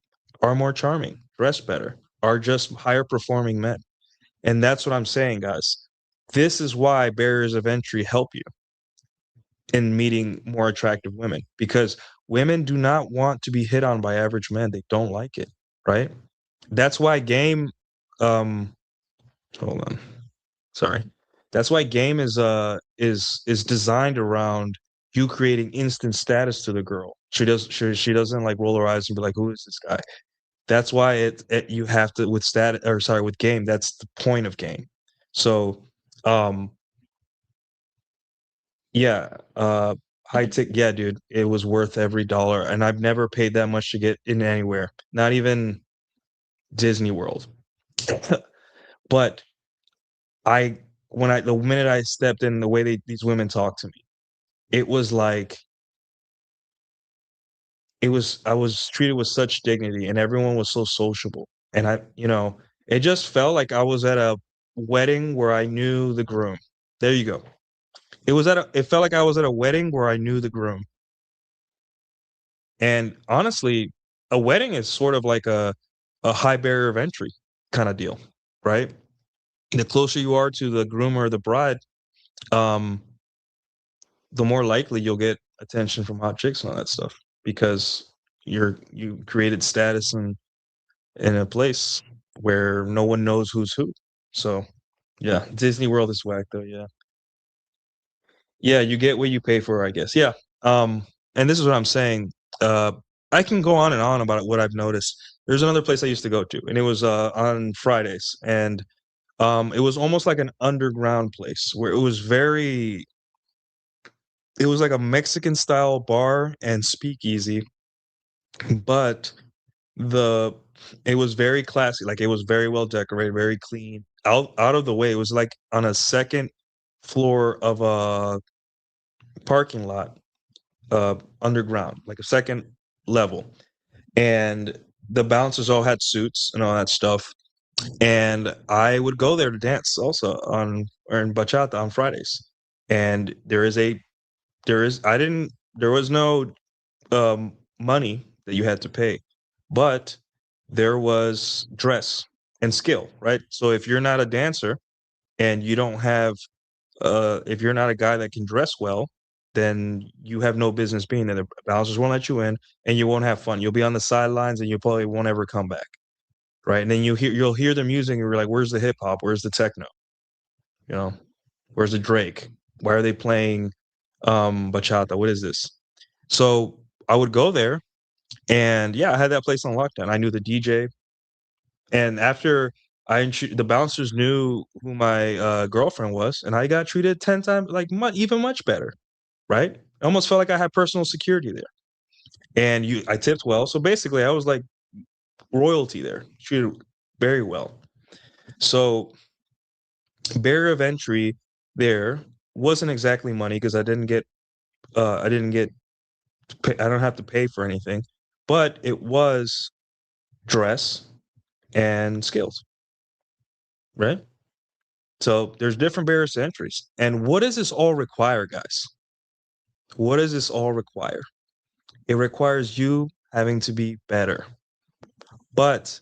are more charming, dress better, are just higher performing men. And that's what I'm saying, guys. This is why barriers of entry help you in meeting more attractive women because women do not want to be hit on by average men. They don't like it, right? That's why game um hold on. Sorry. That's why game is designed around you creating instant status to the girl. She doesn't like roll her eyes and be like, who is this guy? That's why it you have to with with game, that's the point of game. So um yeah, high tick yeah, dude, it was worth every dollar and I've never paid that much to get in anywhere. Not even Disney World. But I the minute I stepped in, the way these women talked to me, it was like I was treated with such dignity and everyone was so sociable. And it just felt like I was at a wedding where I knew the groom. There you go. It felt like I was at a wedding where I knew the groom. And honestly, a wedding is sort of like a high barrier of entry kind of deal, right? The closer you are to the groom or the bride, um, the more likely you'll get attention from hot chicks and all that stuff because you created status in a place where no one knows who's who. So yeah, Disney World is whack though. Yeah, yeah, you get what you pay for, I guess. Yeah, and this is what I'm saying. Uh, I can go on and on about what I've noticed. there's another place I used to go to, and it was on Fridays, and it was almost like an underground place where it was like a Mexican style bar and speakeasy, but the it was very classy. Like it was very well decorated, very clean. Out of the way, it was like on a second floor of a parking lot, underground, like a second level. And the bouncers all had suits and all that stuff. And I would go there to dance also on or in bachata on Fridays. And there was no money that you had to pay, but there was dress and skill, right? So if you're not a dancer and you don't have if you're not a guy that can dress well, then you have no business being there. The bouncers won't let you in, and you won't have fun. You'll be on the sidelines, and you probably won't ever come back, right? And then you'll hear the music, and you're like, "Where's the hip hop? Where's the techno? You know, where's the Drake? Why are they playing bachata? What is this?" So I would go there, and yeah, I had that place on lockdown. I knew the DJ, and after the bouncers knew who my girlfriend was, and I got treated 10 times like even much better, right? I almost felt like I had personal security there, and I tipped well, so basically I was like royalty there, treated very well. So barrier of entry there wasn't exactly money because I didn't get I don't have to pay for anything, but it was dress and skills, right? So there's different barriers to entries. And what does this all require, guys? What does this all require? It requires you having to be better. But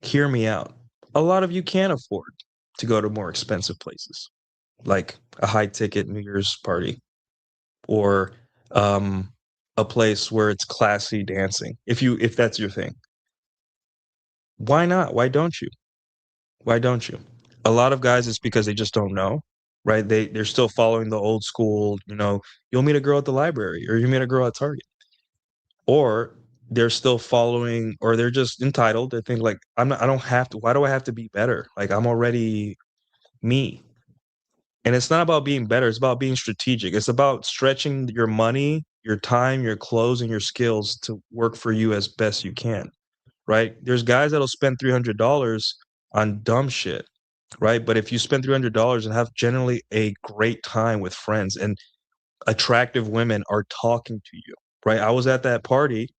hear me out. A lot of you can't afford to go to more expensive places, like a high ticket New Year's party or a place where it's classy dancing. If that's your thing, why not? Why don't you? Why don't you? A lot of guys, it's because they just don't know, right? They're still following the old school, you'll meet a girl at the library or you meet a girl at Target. Or they're still following or they're just entitled. They think like I don't have to, why do I have to be better? Like I'm already me. And it's not about being better, it's about being strategic. It's about stretching your money, your time, your clothes, and your skills to work for you as best you can, right? There's guys that'll spend $300 on dumb shit, right? But if you spend $300 and have generally a great time with friends and attractive women are talking to you, right? I was at that party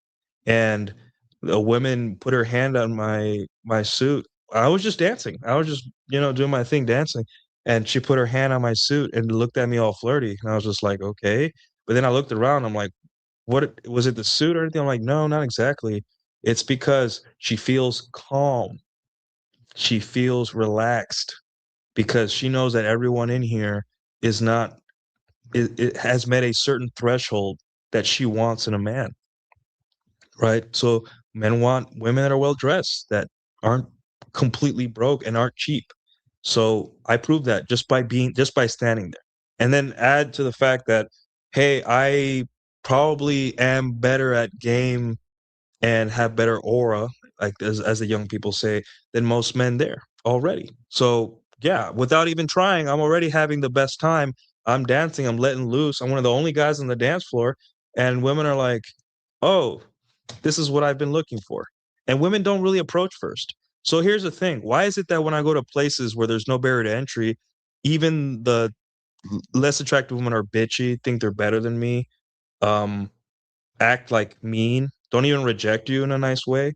and a woman put her hand on my suit. I was just dancing. I was just, doing my thing dancing. And she put her hand on my suit and looked at me all flirty. And I was just like, okay. But then I looked around, I'm like, what was it the suit or anything? I'm like, no, not exactly. It's because she feels calm. She feels relaxed because she knows that everyone in here is not it has met a certain threshold that she wants in a man, right? So men want women that are well dressed, that aren't completely broke and aren't cheap. So I proved that just by standing there. And then add to the fact that, hey, I probably am better at game and have better aura, like as the young people say, than most men there already. So yeah, without even trying, I'm already having the best time. I'm dancing, I'm letting loose. I'm one of the only guys on the dance floor, and women are like, "Oh, this is what I've been looking for." And women don't really approach first. So here's the thing: why is it that when I go to places where there's no barrier to entry, even the less attractive women are bitchy, think they're better than me, um, act like mean, don't even reject you in a nice way,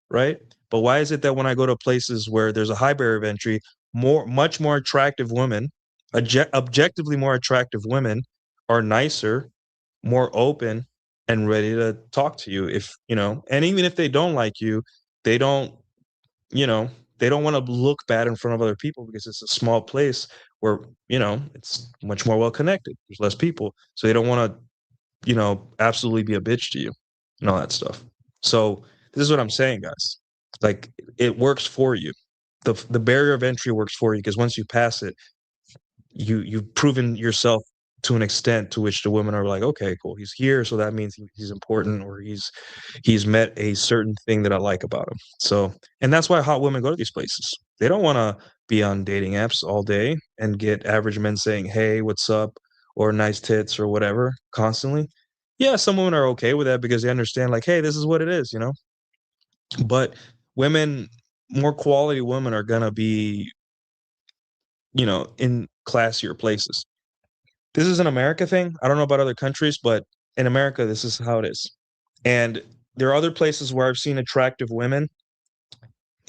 right? But why is it that when I go to places where there's a high barrier of entry, much more attractive women, objectively more attractive women, are nicer, more open, and ready to talk to you? And even if they don't like you, they don't, you know, they don't want to look bad in front of other people because it's a small place where, it's much more well connected. There's less people. So they don't want to absolutely be a bitch to you and all that stuff. So this is what I'm saying, guys. Like it works for you. The barrier of entry works for you because once you pass it, you've proven yourself to an extent to which the women are like, okay, cool, he's here, so that means he's important, or he's met a certain thing that I like about him. So, and that's why hot women go to these places. They don't want to be on dating apps all day and get average men saying, "Hey, what's up?" or "nice tits" or whatever constantly. Yeah, some women are okay with that because they understand, like, hey, this is what it is, you know. But women, more quality women, are gonna be, in classier places. This is an America thing. I don't know about other countries, but in America, this is how it is. And there are other places where I've seen attractive women,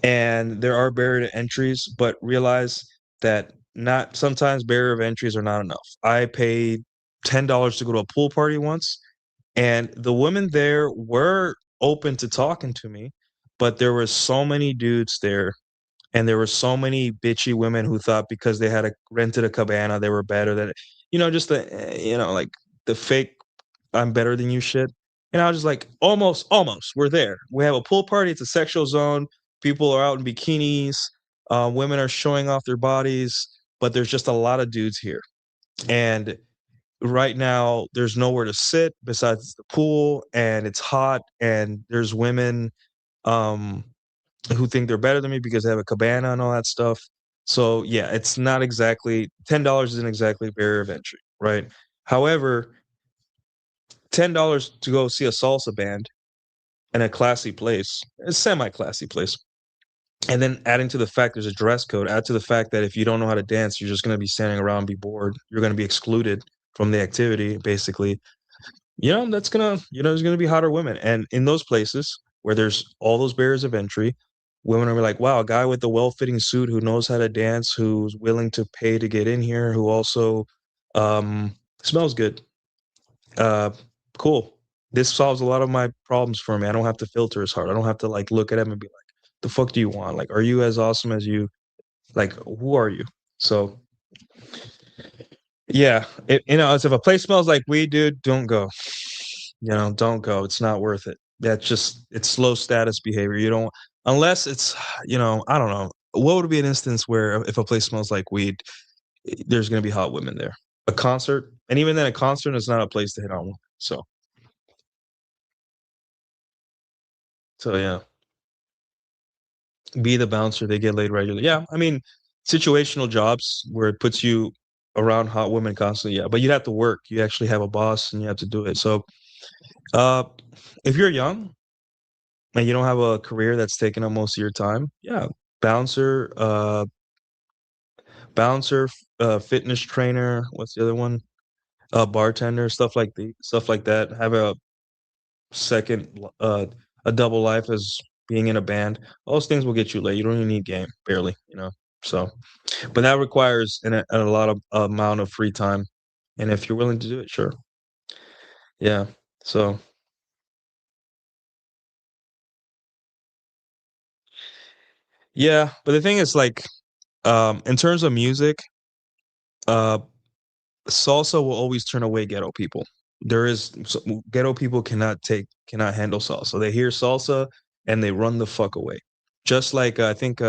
and there are barrier to entries, but realize that not sometimes barrier of entries are not enough. I paid $10 to go to a pool party once, and the women there were open to talking to me, but there were so many dudes there, and there were so many bitchy women who thought because they had rented a cabana, they were better than, just like the fake "I'm better than you" shit. And I was just like, almost, we're there. We have a pool party. It's a sexual zone. People are out in bikinis. Women are showing off their bodies, but there's just a lot of dudes here. And right now, there's nowhere to sit besides the pool, and it's hot, and there's women um, who think they're better than me because they have a cabana and all that stuff. So yeah, it's not exactly $10 isn't exactly a barrier of entry, right? However, $10 to go see a salsa band in a classy place, a semi-classy place, and then adding to the fact there's a dress code, add to the fact that if you don't know how to dance, you're just gonna be standing around, be bored, you're gonna be excluded from the activity, basically. That's gonna there's gonna be hotter women, and in those places where there's all those barriers of entry, women are like, "Wow, a guy with a well-fitting suit who knows how to dance, who's willing to pay to get in here, who also, um, smells good. Uh, cool. This solves a lot of my problems for me. I don't have to filter as hard. I don't have to like look at him and be like, "The fuck do you want? Like, are you as awesome as you? Like, who are you?" So yeah, as if a place smells like weed, dude, don't go. Don't go. It's not worth it. It's low status behavior. You don't unless it's I don't know. What would be an instance where if a place smells like weed, there's gonna be hot women there? A concert, and even then, a concert is not a place to hit on one. So yeah. Be the bouncer, they get laid regularly. Yeah, I mean, situational jobs where it puts you around hot women constantly, yeah, but you have to work. You actually have a boss and you have to do it. So, uh, if you're young and you don't have a career that's taking up most of your time, yeah, bouncer, bouncer, fitness trainer, what's the other one? Bartender, stuff like that. Have second, a double life as being in a band. All those things will get you laid. You don't even need game, barely. So but that requires a lot of amount of free time, and if you're willing to do it, sure. Yeah. So, yeah, but the thing is, like, in terms of music, uh, salsa will always turn away ghetto people. Ghetto people cannot handle salsa. They hear salsa and they run the fuck away. Just like, I think,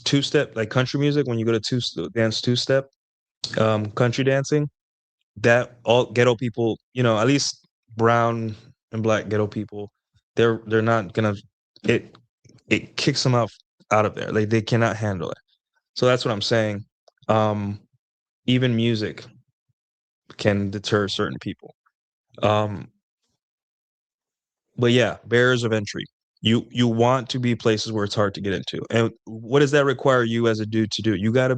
two-step, like country music, when you go to two-step, country dancing, that all ghetto people, at least brown and black ghetto people, they're not gonna it it kicks them out of there. They cannot handle it. So that's what I'm saying. Um, Even music can deter certain people. Um, but yeah, barriers of entry. You want to be places where it's hard to get into. And what does that require you as a dude to do? You gotta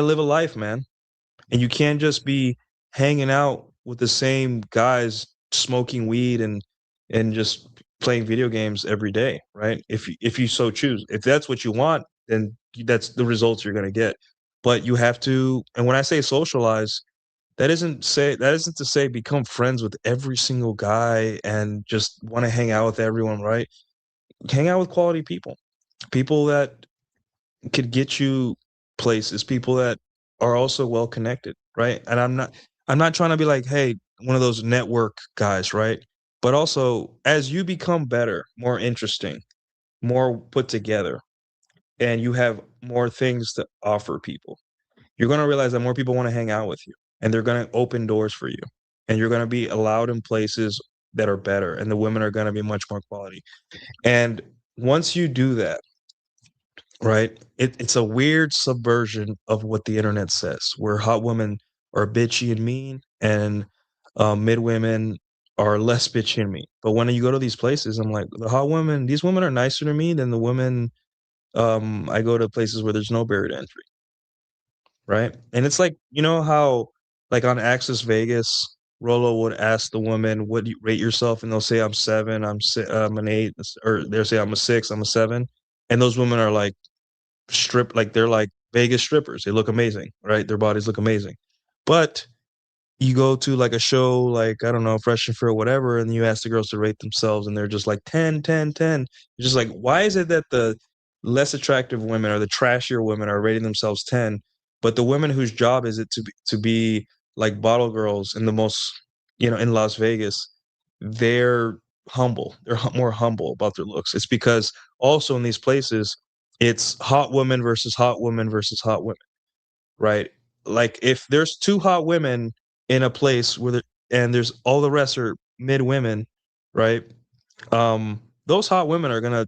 live a life, man. And you can't just be hanging out with the same guys smoking weed and just playing video games every day, right? If you so choose. If that's what you want, then that's the results you're gonna get. But you have to, and when I say socialize, that isn't to say become friends with every single guy and just want to hang out with everyone, right? Hang out with quality people. People that could get you places, people that are also well connected, right? And I'm not trying to be like, hey, one of those network guys, right? But also, as you become better, more interesting, more put together, and you have more things to offer people, you're going to realize that more people want to hang out with you. and they're going to open doors for you, and you're going to be allowed in places that are better, and the women are going to be much more quality. And once you do that, right, it's a weird subversion of what the internet says, where hot women are bitchy and mean, and mid women are less bitchy and mean. But when you go to these places, I'm like, the hot women, these women are nicer to me than the women. I go to places where there's no barrier to entry, right? And it's like, you know how, like on Access Vegas, Rolo would ask the woman, "What do you rate yourself?" And they'll say, "I'm 7, I'm an 8," or they'll say, "I'm a 6, I'm a 7." And those women are like like they're like Vegas strippers. They look amazing, right? Their bodies look amazing. But you go to like a show like, I don't know, Fresh and Fair or whatever, and you ask the girls to rate themselves and they're just like 10, 10, 10. You're just like, why is it that the less attractive women or the trashier women are rating themselves 10, but the women whose job is it to be like bottle girls in the most, in Las Vegas, they're humble. They're more humble about their looks. It's because also in these places, it's hot women versus hot women versus hot women, right? Like if there's two hot women in a place where and there's all the rest are mid women, right? Those hot women are gonna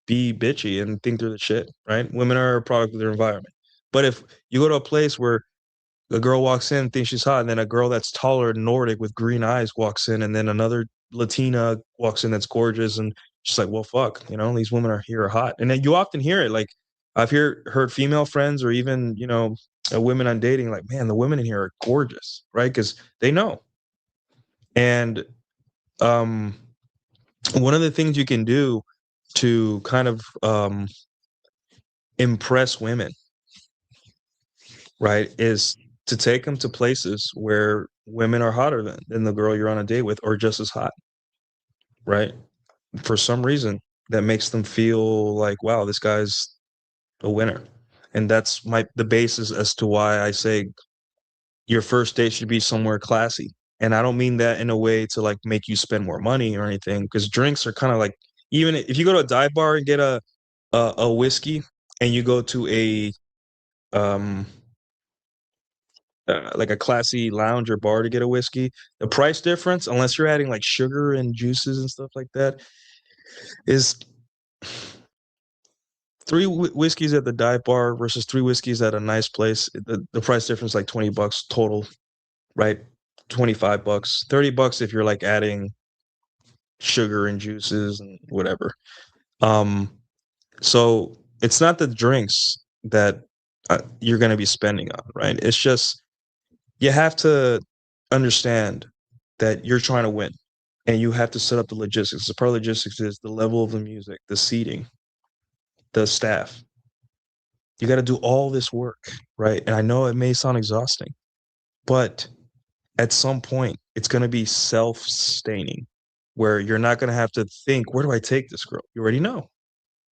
be bitchy and think they're the shit, right? Women are a product of their environment. But if you go to a place where the girl walks in, thinks she's hot, and then a girl that's taller, Nordic with green eyes walks in, and then another Latina walks in that's gorgeous, and she's like, "Well, fuck, these women are hot." And then you often hear it, like I've heard female friends or even women I'm dating, like, "Man, the women in here are gorgeous," right? Because they know. And um, one of the things you can do to kind of impress women, right, is to take them to places where women are hotter than the girl you're on a date with, or just as hot, right? For some reason, that makes them feel like, wow, this guy's a winner. And that's the basis as to why I say your first date should be somewhere classy. And I don't mean that in a way to like make you spend more money or anything, because drinks are kind of like, even if you go to a dive bar and get a whiskey, and you go to a um like a classy lounge or bar to get a whiskey, the price difference, unless you're adding like sugar and juices and stuff like that, is three whiskeys at the dive bar versus three whiskeys at a nice place. The price difference is like $20 total, right? $25, $30 if you're like adding sugar and juices and whatever. So it's not the drinks that you're going to be spending on, right? It's just you have to understand that you're trying to win, and you have to set up the logistics. The part of logistics is the level of the music, the seating, the staff. You got to do all this work, right? And I know it may sound exhausting, but at some point, it's going to be self-sustaining, where you're not going to have to think, where do I take this girl? You already know.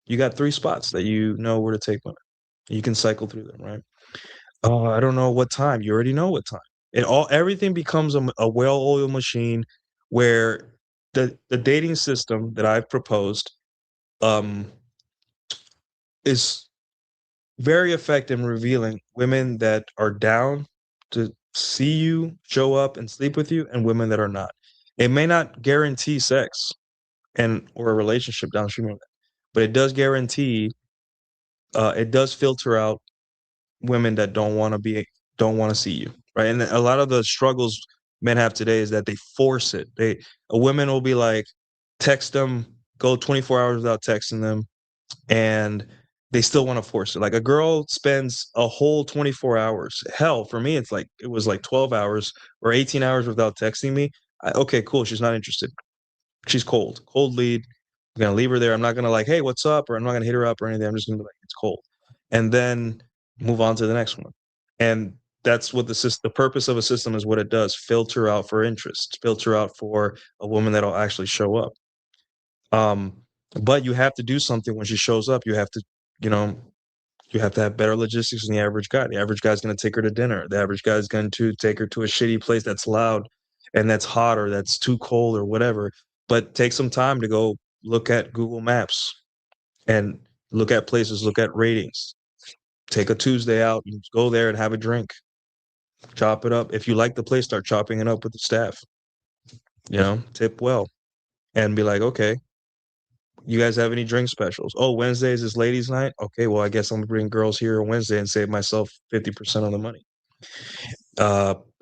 You got 3 spots that you know where to take women. You can cycle through them, right? Oh, I don't know what time. You already know what time. Everything becomes a well-oiled machine, where the dating system that I've proposed um, is very effective in revealing women that are down to see you, show up, and sleep with you, and women that are not. It may not guarantee sex or a relationship downstream of that, but it does guarantee. It does filter out women that don't want to see you, right? And a lot of the struggles men have today is that they force it. A women will be like, text them, go 24 hours without texting them, and they still want to force it. Like a girl spends a whole 24 hours. Hell, for me, it was like 12 hours or 18 hours without texting me. Okay, cool. She's not interested. She's cold lead. I'm gonna leave her there. I'm not gonna like, hey, what's up? Or I'm not gonna hit her up or anything. I'm just gonna be like, it's cold, and then move on to the next one. And that's what the purpose of a system is. What it does: filter out for interest, filter out for a woman that'll actually show up. But you have to do something when she shows up. You have to, you know, you have to have better logistics than the average guy. The average guy's going to take her to dinner. The average guy's going to take her to a shitty place that's loud and that's hot or that's too cold or whatever. But take some time to go look at Google Maps and look at places, look at ratings. Take a Tuesday out and go there and have a drink. Chop it up. If you like the place, start chopping it up with the staff. Tip well and be like, okay, you guys have any drink specials? Oh, Wednesdays is ladies' night. Okay, well, I guess I'm gonna bring girls here on Wednesday and save myself 50% on the money.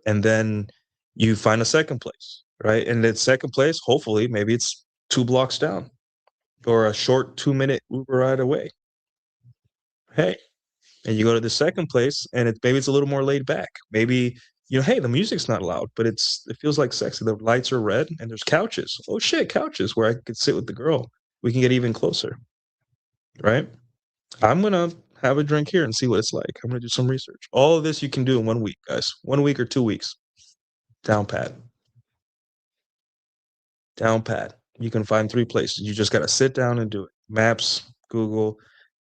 And then you find a second place, right? And that second place, hopefully, maybe it's 2 blocks down or a short 2-minute Uber ride away. Hey, and you go to the second place, and maybe it's a little more laid back. Maybe hey, the music's not loud, but it feels like sexy. The lights are red, and there's couches. Oh shit, couches where I could sit with the girl. We can get even closer, right? I'm gonna have a drink here and see what it's like. I'm gonna do some research. All of this you can do in 1 week, guys. 1 week or 2 weeks. Down pat. Down pat. You can find 3 places. You just gotta sit down and do it. Maps, Google,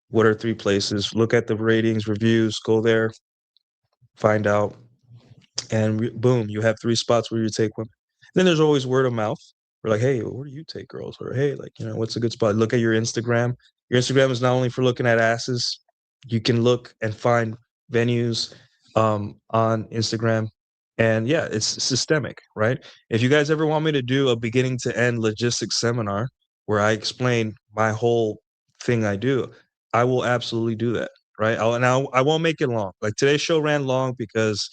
what are 3 places? Look at the ratings, reviews, go there, find out, and boom, you have 3 spots where you take women. Then there's always word of mouth. We're like, hey, where do you take girls? Or hey, like, what's a good spot? Look at your Instagram. Your Instagram is not only for looking at asses. You can look and find venues on Instagram. And yeah, it's systemic, right? If you guys ever want me to do a beginning to end logistics seminar where I explain my whole thing I do, I will absolutely do that, right? I won't make it long. Like today's show ran long because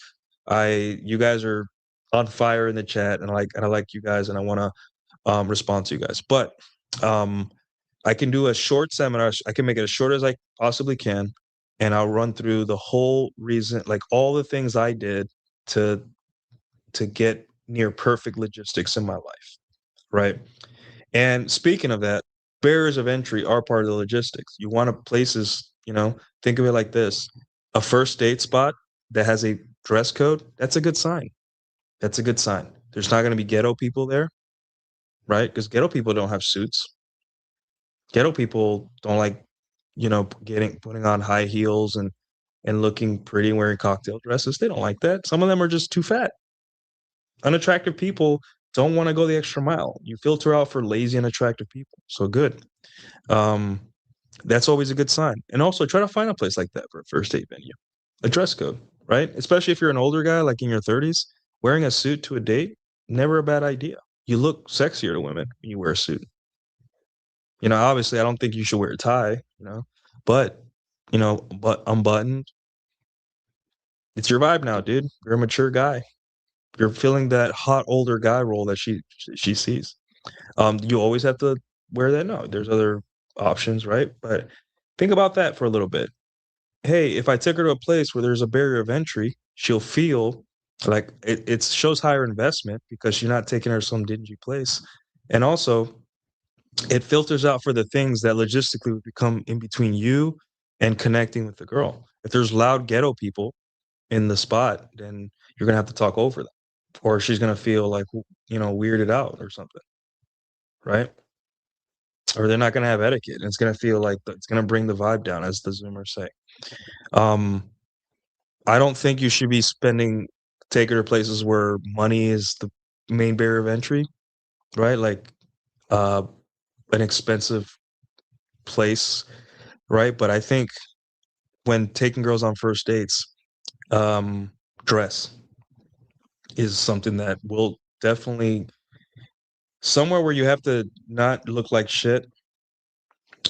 you guys are on fire in the chat, and I like you guys, and I want to respond to you guys. But I can do a short seminar. I can make it as short as I possibly can, and I'll run through the whole reason, like all the things I did to get near perfect logistics in my life, right? And speaking of that, barriers of entry are part of the logistics. You want to places, think of it like this: a first date spot that has a dress code, that's a good sign. That's a good sign. There's not going to be ghetto people there, right? Because ghetto people don't have suits. Ghetto people don't like, putting on high heels and looking pretty, wearing cocktail dresses. They don't like that. Some of them are just too fat. Unattractive people don't want to go the extra mile. You filter out for lazy, unattractive people. So good. That's always a good sign. And also try to find a place like that for a first date venue. A dress code, right? Especially if you're an older guy, like in your 30s, wearing a suit to a date, never a bad idea. You look sexier to women when you wear a suit. Obviously I don't think you should wear a tie, but but unbuttoned. It's your vibe now, dude. You're a mature guy. You're feeling that hot older guy role that she sees. You always have to wear that. No, there's other options, right? But think about that for a little bit. Hey, if I take her to a place where there's a barrier of entry, she'll feel like it shows higher investment because you're not taking her to some dingy place. And also, it filters out for the things that logistically would become in between you and connecting with the girl. If there's loud ghetto people in the spot, then you're going to have to talk over them, or she's going to feel like, weirded out or something, right? Or they're not going to have etiquette, and it's going to feel like it's going to bring the vibe down, as the Zoomers say. I don't think you should be take her to places where money is the main barrier of entry, right? Like an expensive place, right? But I think when taking girls on first dates, dress is something that will definitely, somewhere where you have to not look like shit,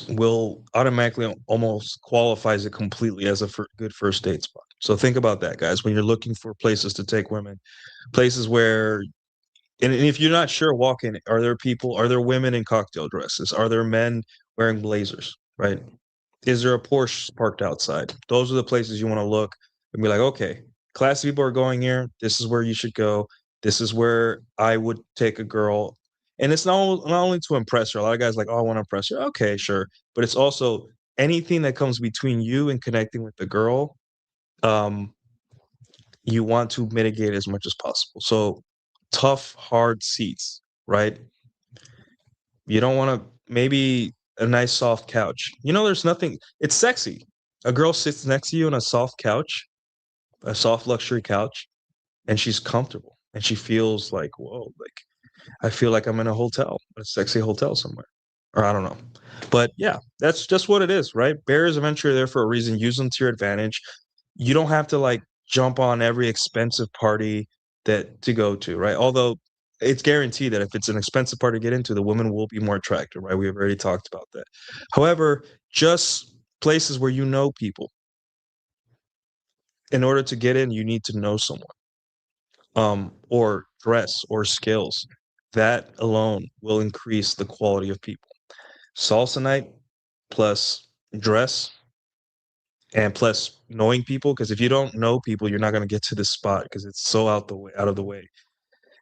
will automatically almost qualifies it completely as a good first date spot. So think about that, guys, when you're looking for places to take women, places where, and if you're not sure, walk in. Are there women in cocktail dresses? Are there men wearing blazers, right? Is there a Porsche parked outside? Those are the places you want to look and be like, okay, classy people are going here. This is where you should go. This is where I would take a girl. And it's not only to impress her. A lot of guys are like, oh, I want to impress her. Okay, sure. But it's also anything that comes between you and connecting with the girl, you want to mitigate as much as possible. So tough, hard seats, right? You don't want to, maybe a nice soft couch. There's nothing, it's sexy. A girl sits next to you on a soft couch, a soft luxury couch, and she's comfortable and she feels like, whoa, like I feel like I'm in a sexy hotel somewhere. Or I don't know. But yeah, that's just what it is, right? Barriers of entry are there for a reason. Use them to your advantage. You don't have to jump on every expensive party that to go to, right? Although it's guaranteed that if it's an expensive party to get into, the women will be more attractive, right? We've already talked about that. However, just places where you know people, in order to get in, you need to know someone, or dress or skills. That alone will increase the quality of people. Salsa night plus dress and plus knowing people, because if you don't know people, you're not going to get to this spot because it's so out of the way.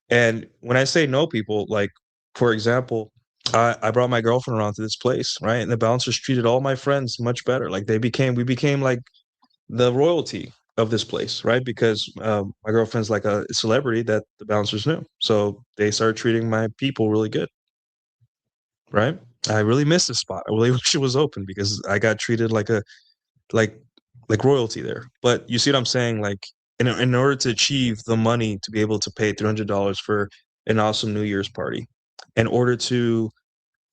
And when I say know people, like for example, I brought my girlfriend around to this place, right? And the bouncers treated all my friends much better. Like we became like the royalty of this place, right? Because my girlfriend's like a celebrity that the bouncers knew, so they started treating my people really good, right? I really miss this spot. I really wish it was open because I got treated like like royalty there. But you see what I'm saying? Like in order to achieve the money to be able to pay $300 for an awesome New Year's party, in order to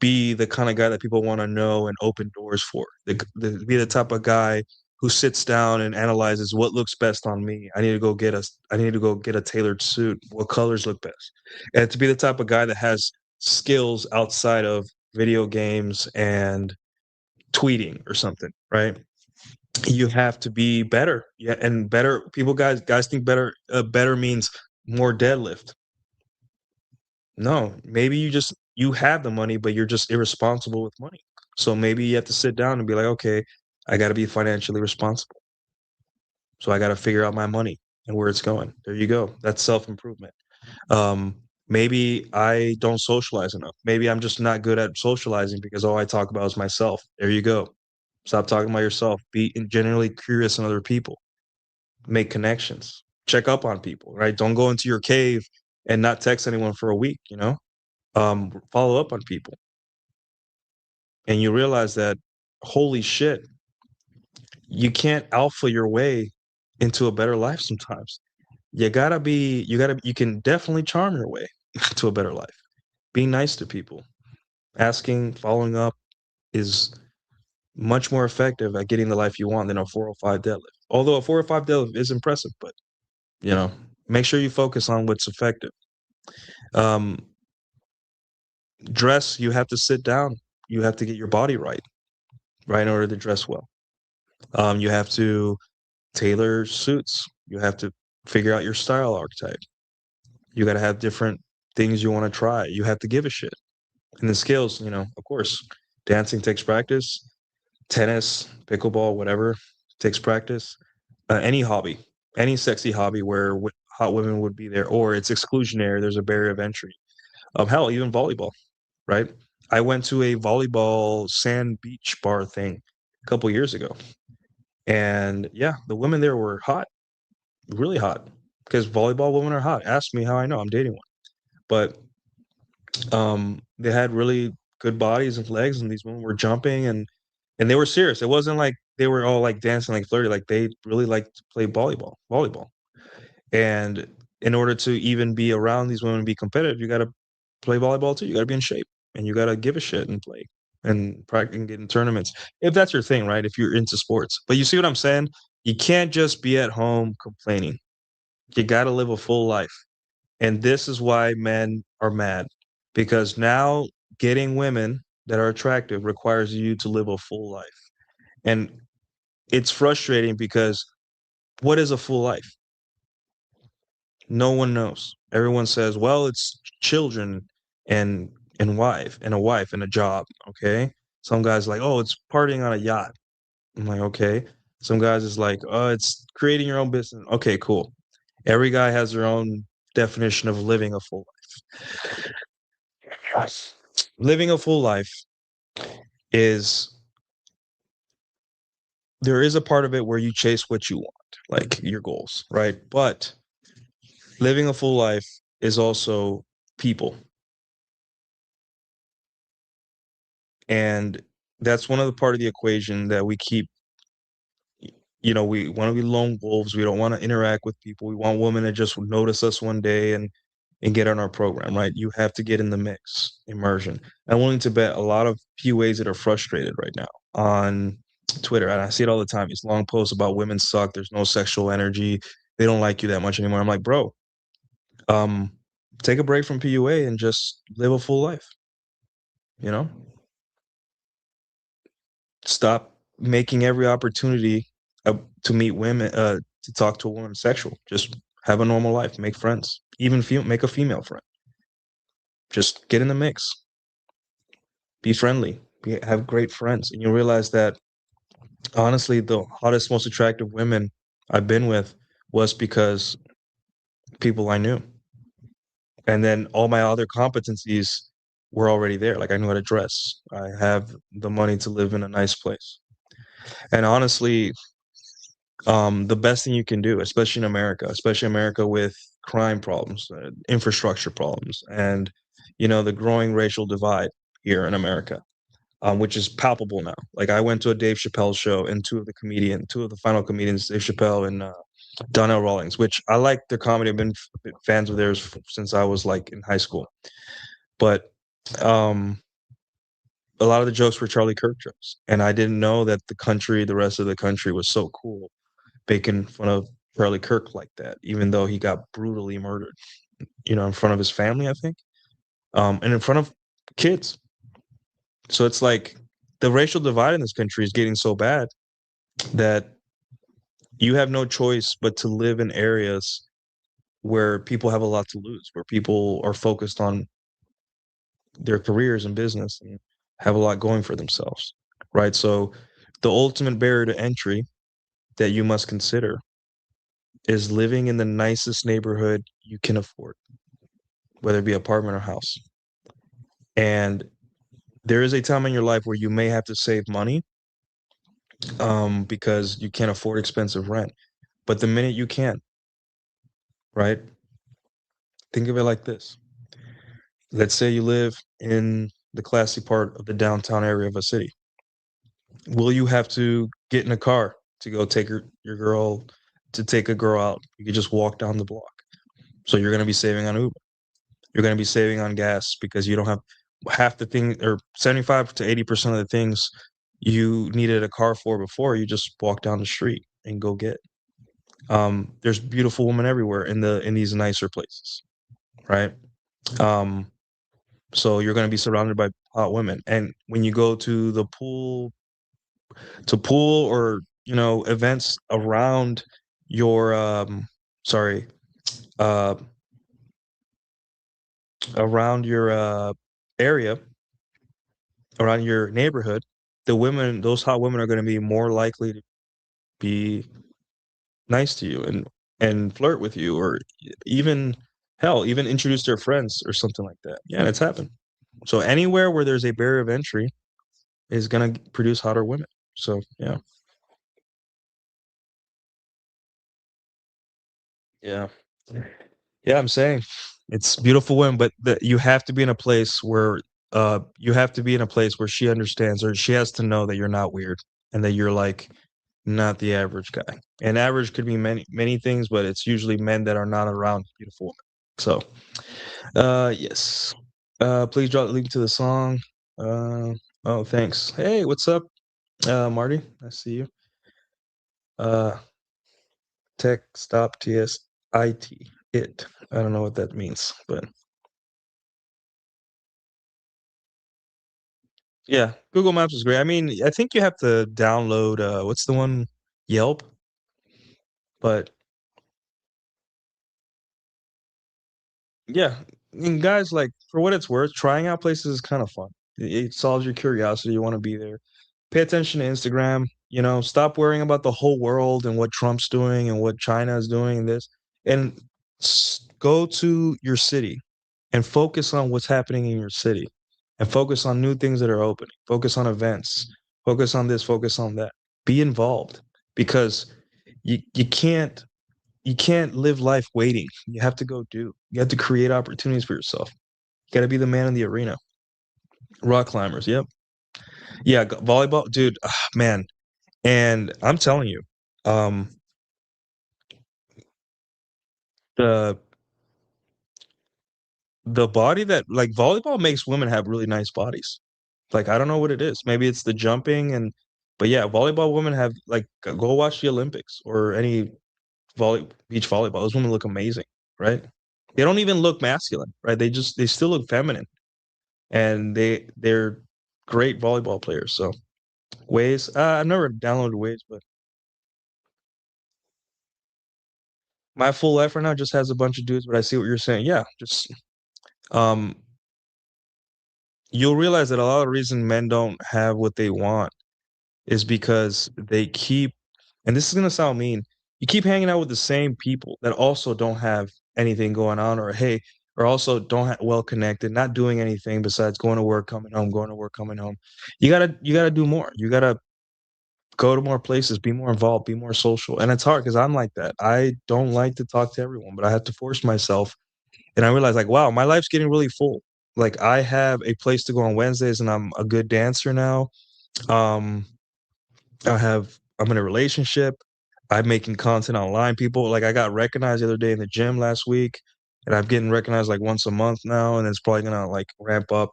be the kind of guy that people want to know and open doors for, be the type of guy who sits down and analyzes what looks best on me. I need to go get a tailored suit. What colors look best? And to be the type of guy that has skills outside of video games and tweeting or something, right? You have to be better. Yeah, and better people guys think better means more deadlift. No, maybe you have the money, but you're just irresponsible with money. So maybe you have to sit down and be like, okay, I got to be financially responsible. So I got to figure out my money and where it's going. There you go. That's self-improvement. Maybe I don't socialize enough. Maybe I'm just not good at socializing because all I talk about is myself. There you go. Stop talking about yourself. Be generally curious in other people. Make connections. Check up on people, right? Don't go into your cave and not text anyone for a week, you know? Follow up on people. And you realize that, holy shit, you can't alpha your way into a better life sometimes. You can definitely charm your way to a better life. Being nice to people, asking, following up is much more effective at getting the life you want than a 405 deadlift. Although a 405 deadlift is impressive, but you know, make sure you focus on what's effective. Um, Dress, you have to sit down. You have to get your body right, in order to dress well. You have to tailor suits. You have to figure out your style archetype. You got to have different things you want to try. You have to give a shit. And the skills, of course, dancing takes practice, tennis, pickleball, whatever takes practice. Any hobby, any sexy hobby where hot women would be there, or it's exclusionary. There's a barrier of entry. Hell, even volleyball, right? I went to a volleyball sand beach bar thing a couple years ago, and yeah, the women there were hot, really hot, because volleyball women are hot. Ask me how I know. I'm dating one, but they had really good bodies and legs, and these women were jumping and they were serious. It wasn't like they were all like dancing like flirty. Like they really liked to play volleyball. And in order to even be around these women and be competitive, you got to play volleyball too. You got to be in shape and you got to give a shit and play and practice and get in tournaments if that's your thing, right? If you're into sports. But you see what I'm saying? You can't just be at home complaining. You got to live a full life. And this is why men are mad, because now getting women that are attractive requires you to live a full life. And it's frustrating because what is a full life? No one knows. Everyone says, well, it's children and and a wife and a job. Okay. Some guys like, oh, it's partying on a yacht. I'm like, okay. Some guys is like, oh, it's creating your own business. Okay, cool. Every guy has their own definition of living a full life. Yes. Living a full life is there is a part of it where you chase what you want, like your goals, right? But living a full life is also people. And that's one of the part of the equation that we keep, we want to be lone wolves. We don't want to interact with people. We want women to just notice us one day and get on our program, right? You have to get in the mix, immersion. I'm willing to bet a lot of PUAs that are frustrated right now on Twitter, and I see it all the time. These long posts about women suck. There's no sexual energy. they don't like you that much anymore. I'm like, bro, um, take a break from PUA and just live a full life. You know, stop making every opportunity to meet women, to talk to a woman sexual. Just have a normal life, make friends, even make a female friend. Just get in the mix, be friendly, have great friends, and you'll realize that honestly, the hottest, most attractive women I've been with was because people I knew. And then all my other competencies were already there. Like I knew how to dress. I have the money to live in a nice place. And honestly, the best thing you can do, especially America with crime problems, infrastructure problems, and the growing racial divide here in America, which is palpable now. Like I went to a Dave Chappelle show, and two of the final comedians, Dave Chappelle and Donnell Rawlings, which I like their comedy. I've been fans of theirs since I was like in high school. But um, a lot of the jokes were Charlie Kirk jokes, and I didn't know that the rest of the country was so cool, making fun of Charlie Kirk like that, even though he got brutally murdered, in front of his family, I think, and in front of kids. So it's like the racial divide in this country is getting so bad that you have no choice but to live in areas where people have a lot to lose, where people are focused on their careers and business and have a lot going for themselves, right? So the ultimate barrier to entry that you must consider is living in the nicest neighborhood you can afford, whether it be apartment or house. And there is a time in your life where you may have to save money, because you can't afford expensive rent. But the minute you can, right? Think of it like this. Let's say you live in the classy part of the downtown area of a city. Will you have to get in a car to go take your girl to take a girl out? You could just walk down the block. So you're going to be saving on Uber. You're going to be saving on gas because you don't have half the thing, or 75 to 80% of the things you needed a car for before. You just walk down the street and go get. There's beautiful women everywhere in these nicer places, right? Um, so you're going to be surrounded by hot women, and when you go to the pool or events around your sorry uh around your area, around your neighborhood, those hot women are going to be more likely to be nice to you and flirt with you, or even hell, even introduce their friends or something like that. Yeah, it's happened. So anywhere where there's a barrier of entry is going to produce hotter women. So yeah. Yeah. Yeah, I'm saying it's beautiful women, but you have to be in a place where she understands, or she has to know that you're not weird and that you're like not the average guy. And average could be many things, but it's usually men that are not around beautiful women. So, yes. Please drop the link to the song. Oh, thanks. Hey, what's up, Marty? I see you. Uh, Tech stop TSIT. It. I don't know what that means, but yeah, Google Maps is great. I mean, I think you have to download what's the one? Yelp, but yeah, and guys, like for what it's worth, trying out places is kind of fun. It solves your curiosity. You want to be there. Pay attention to Instagram. Stop worrying about the whole world and what Trump's doing and what China is doing and this, and go to your city and focus on what's happening in your city, and focus on new things that are opening. Focus on events. Focus on this. Focus on that. Be involved, because you can't live life waiting. You have to go do. You have to create opportunities for yourself. You got to be the man in the arena. Rock climbers, yep. Yeah, volleyball, dude, man. And I'm telling you, um, the the body that like volleyball makes women have really nice bodies. Like I don't know what it is. Maybe it's the jumping, but yeah, volleyball women have like go watch the Olympics or any beach volleyball. Those women look amazing, right? They don't even look masculine, right? They still look feminine, and they're great volleyball players. So Waze, I've never downloaded Waze, but my full life right now just has a bunch of dudes. But I see what you're saying. Yeah, just um, you'll realize that a lot of the reason men don't have what they want is because they keep, and this is gonna sound mean, you keep hanging out with the same people that also don't have anything going on, or hey, or also don't have well connected, not doing anything besides going to work, coming home, going to work, coming home. You gotta do more. You gotta go to more places, be more involved, be more social. And it's hard because I'm like that. I don't like to talk to everyone, but I have to force myself. And I realized like, wow, my life's getting really full. Like I have a place to go on Wednesdays and I'm a good dancer now. Um, I'm in a relationship. I'm making content online. People like I got recognized the other day in the gym last week, and I'm getting recognized like once a month now, and it's probably gonna like ramp up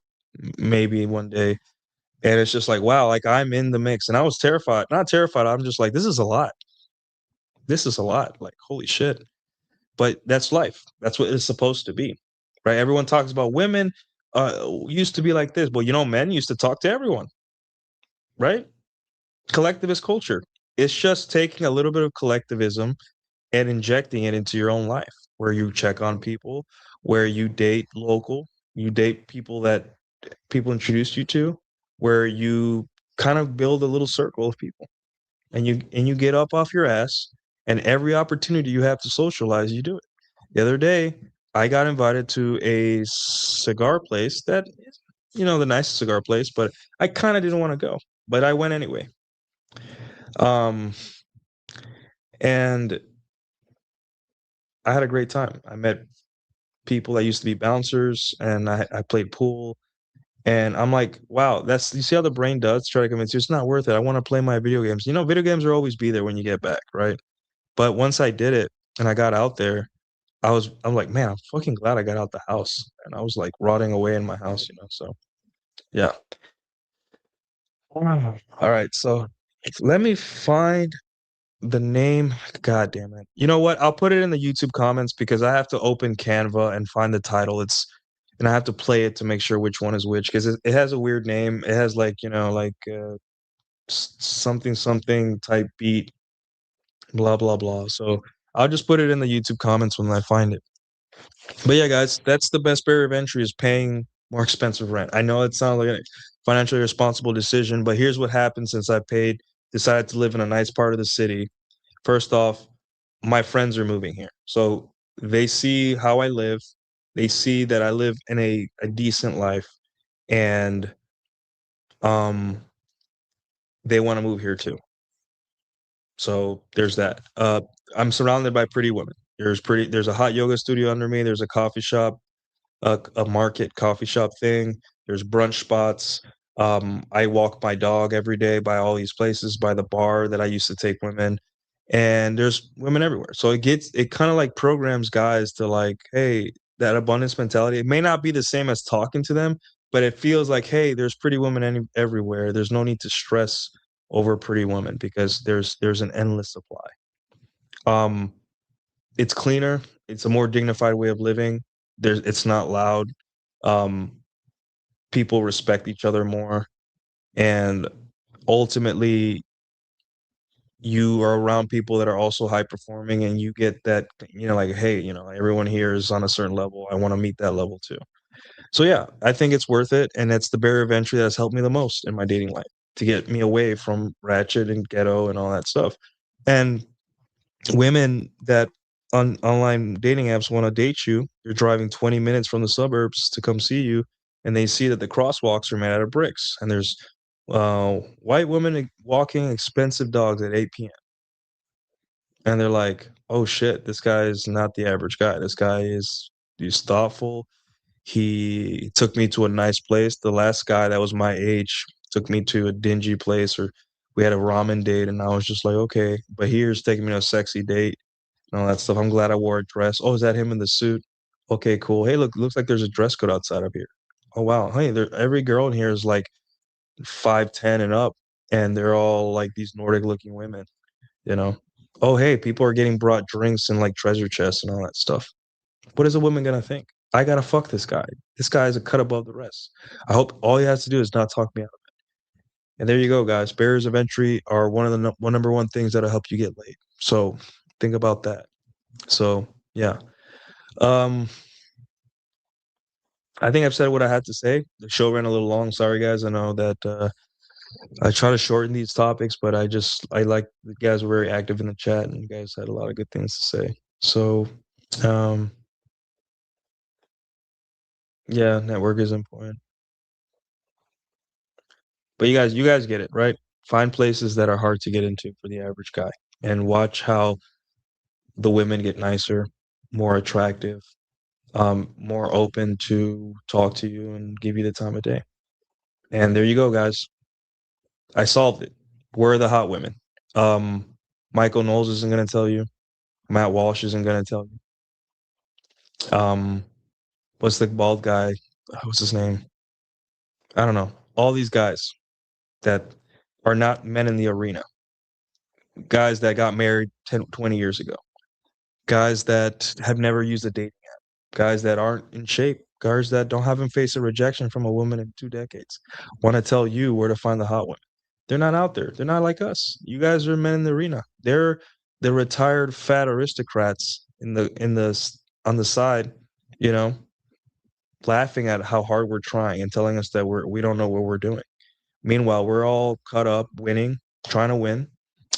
maybe one day. And it's just like, wow, like I'm in the mix. And I was terrified. Not terrified, I'm just like, this is a lot. This is a lot. Like, holy shit. But that's life. That's what it's supposed to be. Right? Everyone talks about women used to be like this, but men used to talk to everyone, right? Collectivist culture. It's just taking a little bit of collectivism and injecting it into your own life, where you check on people, where you date local, you date people that people introduced you to, where you kind of build a little circle of people, and you get up off your ass, and every opportunity you have to socialize, you do it. The other day, I got invited to a cigar place that is, the nicest cigar place, but I kind of didn't want to go, but I went anyway. Um, and I had a great time. I met people that used to be bouncers, and I played pool. And I'm like, wow, you see how the brain does try to convince you it's not worth it. I want to play my video games. Video games will always be there when you get back, right? But once I did it and I got out there, I'm like, man, I'm fucking glad I got out the house. And I was like rotting away in my house. So yeah. Wow. All right, so let me find the name. God damn it. You know what? I'll put it in the YouTube comments because I have to open Canva and find the title. And I have to play it to make sure which one is which because it has a weird name. It has like, something something type beat, blah blah blah. So I'll just put it in the YouTube comments when I find it. But yeah, guys, that's the best barrier of entry is paying more expensive rent. I know it sounds like a financially responsible decision, but here's what happened since decided to live in a nice part of the city. First off, my friends are moving here. So they see how I live. They see that I live in a decent life, and um they want to move here too. So there's that. I'm surrounded by pretty women. There's a hot yoga studio under me. There's a coffee shop, a market coffee shop thing. There's brunch spots. I walk my dog every day by all these places, by the bar that I used to take women, and there's women everywhere. So it kind of like programs guys to like, hey, that abundance mentality. It may not be the same as talking to them, but it feels like, hey, there's pretty women everywhere. There's no need to stress over pretty women because there's an endless supply. Um, it's cleaner. It's a more dignified way of living. It's not loud. Um, People respect each other more, and ultimately, you are around people that are also high performing, and you get that. Like, hey, everyone here is on a certain level. I want to meet that level too. So yeah, I think it's worth it, and it's the barrier of entry that's helped me the most in my dating life to get me away from ratchet and ghetto and all that stuff. And women that on online dating apps want to date you, you're driving 20 minutes from the suburbs to come see you, and they see that the crosswalks are made out of bricks, and there's white women walking expensive dogs at 8 p.m. And they're like, "Oh shit, this guy is not the average guy. This guy he's thoughtful. He took me to a nice place. The last guy that was my age took me to a dingy place, or we had a ramen date, and I was just like, okay, but here's taking me to a sexy date and all that stuff. I'm glad I wore a dress. Oh, is that him in the suit? Okay, cool. Hey, looks like there's a dress code outside up here. Oh wow. Hey, every girl in here is like 5'10" and up, and they're all like these Nordic looking women, you know. Oh, hey, people are getting brought drinks and like treasure chests and all that stuff. What is a woman gonna think? I gotta fuck this guy. This guy is a cut above the rest. I hope all he has to do is not talk me out of it. And there you go, guys. Barriers of entry are one of the number one things that'll help you get laid. So think about that. So yeah. I think I've said what I had to say. The show ran a little long. Sorry, guys. I know that I try to shorten these topics, but I like the guys were very active in the chat, and you guys had a lot of good things to say. So, yeah, network is important. But you guys get it, right? Find places that are hard to get into for the average guy, and watch how the women get nicer, more attractive, more open to talk to you and give you the time of day. And there you go, guys. I solved it. Where are the hot women? Michael Knowles isn't going to tell you. Matt Walsh isn't going to tell you. What's the bald guy? What's his name? I don't know. All these guys that are not men in the arena. Guys that got married 10, 20 years ago. Guys that have never used a dating app. Guys that aren't in shape. Guys that haven't faced a rejection from a woman in 2 decades. Want to tell you where to find the hot women. They're not out there. They're not like us. You guys are men in the arena. They're the retired fat aristocrats on the side, you know, laughing at how hard we're trying and telling us that we don't know what we're doing. Meanwhile, we're all caught up winning, trying to win,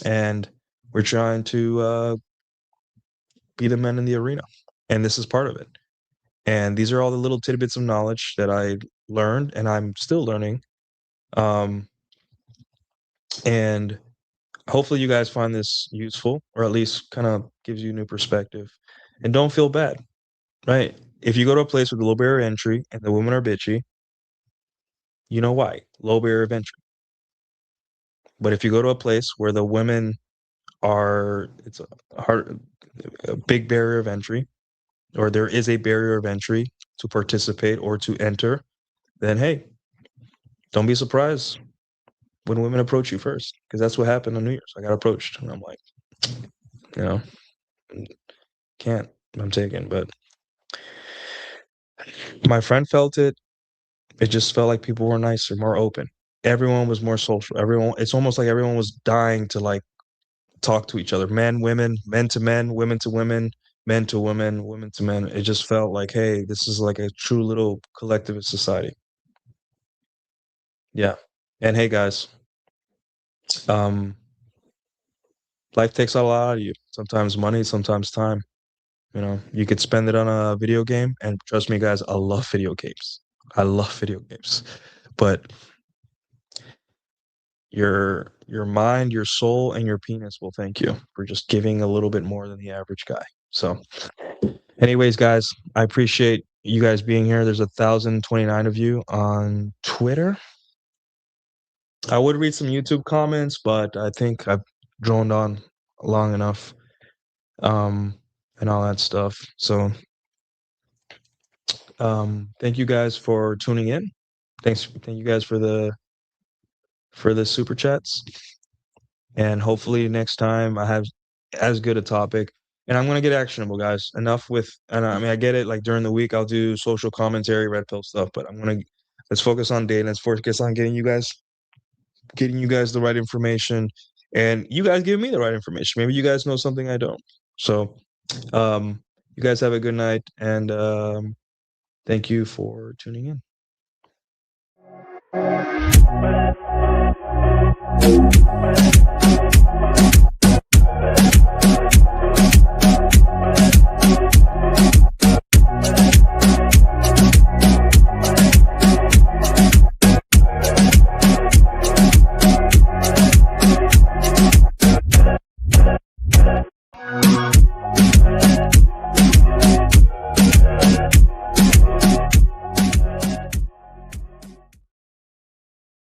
and we're trying to be the men in the arena. And this is part of it. And these are all the little tidbits of knowledge that I learned and I'm still learning. And hopefully you guys find this useful, or at least kind of gives you a new perspective. And don't feel bad, right? If you go to a place with a low barrier of entry and the women are bitchy, you know why? Low barrier of entry. But if you go to a place where the women it's a big barrier of entry, or there is a barrier of entry to participate or to enter, then hey, don't be surprised when women approach you first, because that's what happened on New Year's. I got approached, and I'm like, you know, can't. I'm taken, but my friend felt it. It just felt like people were nicer, more open. Everyone was more social. It's almost like everyone was dying to like talk to each other. Men, women, men to men, women to women, men to women, women to men. It just felt like, hey, this is like a true little collectivist society. Yeah. And hey guys, life takes a lot out of you. Sometimes money, sometimes time. You know, you could spend it on a video game, and trust me, guys, I love video games. I love video games, but your mind, your soul, and your penis will thank you for just giving a little bit more than the average guy. So, anyways, guys, I appreciate you guys being here. There's 1,029 of you on Twitter. I would read some YouTube comments, but I think I've droned on long enough, and all that stuff. So, thank you guys for tuning in. Thank you guys for the super chats, and hopefully next time I have as good a topic. And I'm gonna get actionable, guys. Enough with, and I mean, I get it. Like during the week, I'll do social commentary, red pill stuff, but let's focus on data. Let's focus on getting you guys the right information, and you guys give me the right information. Maybe you guys know something I don't. So, you guys have a good night, and thank you for tuning in.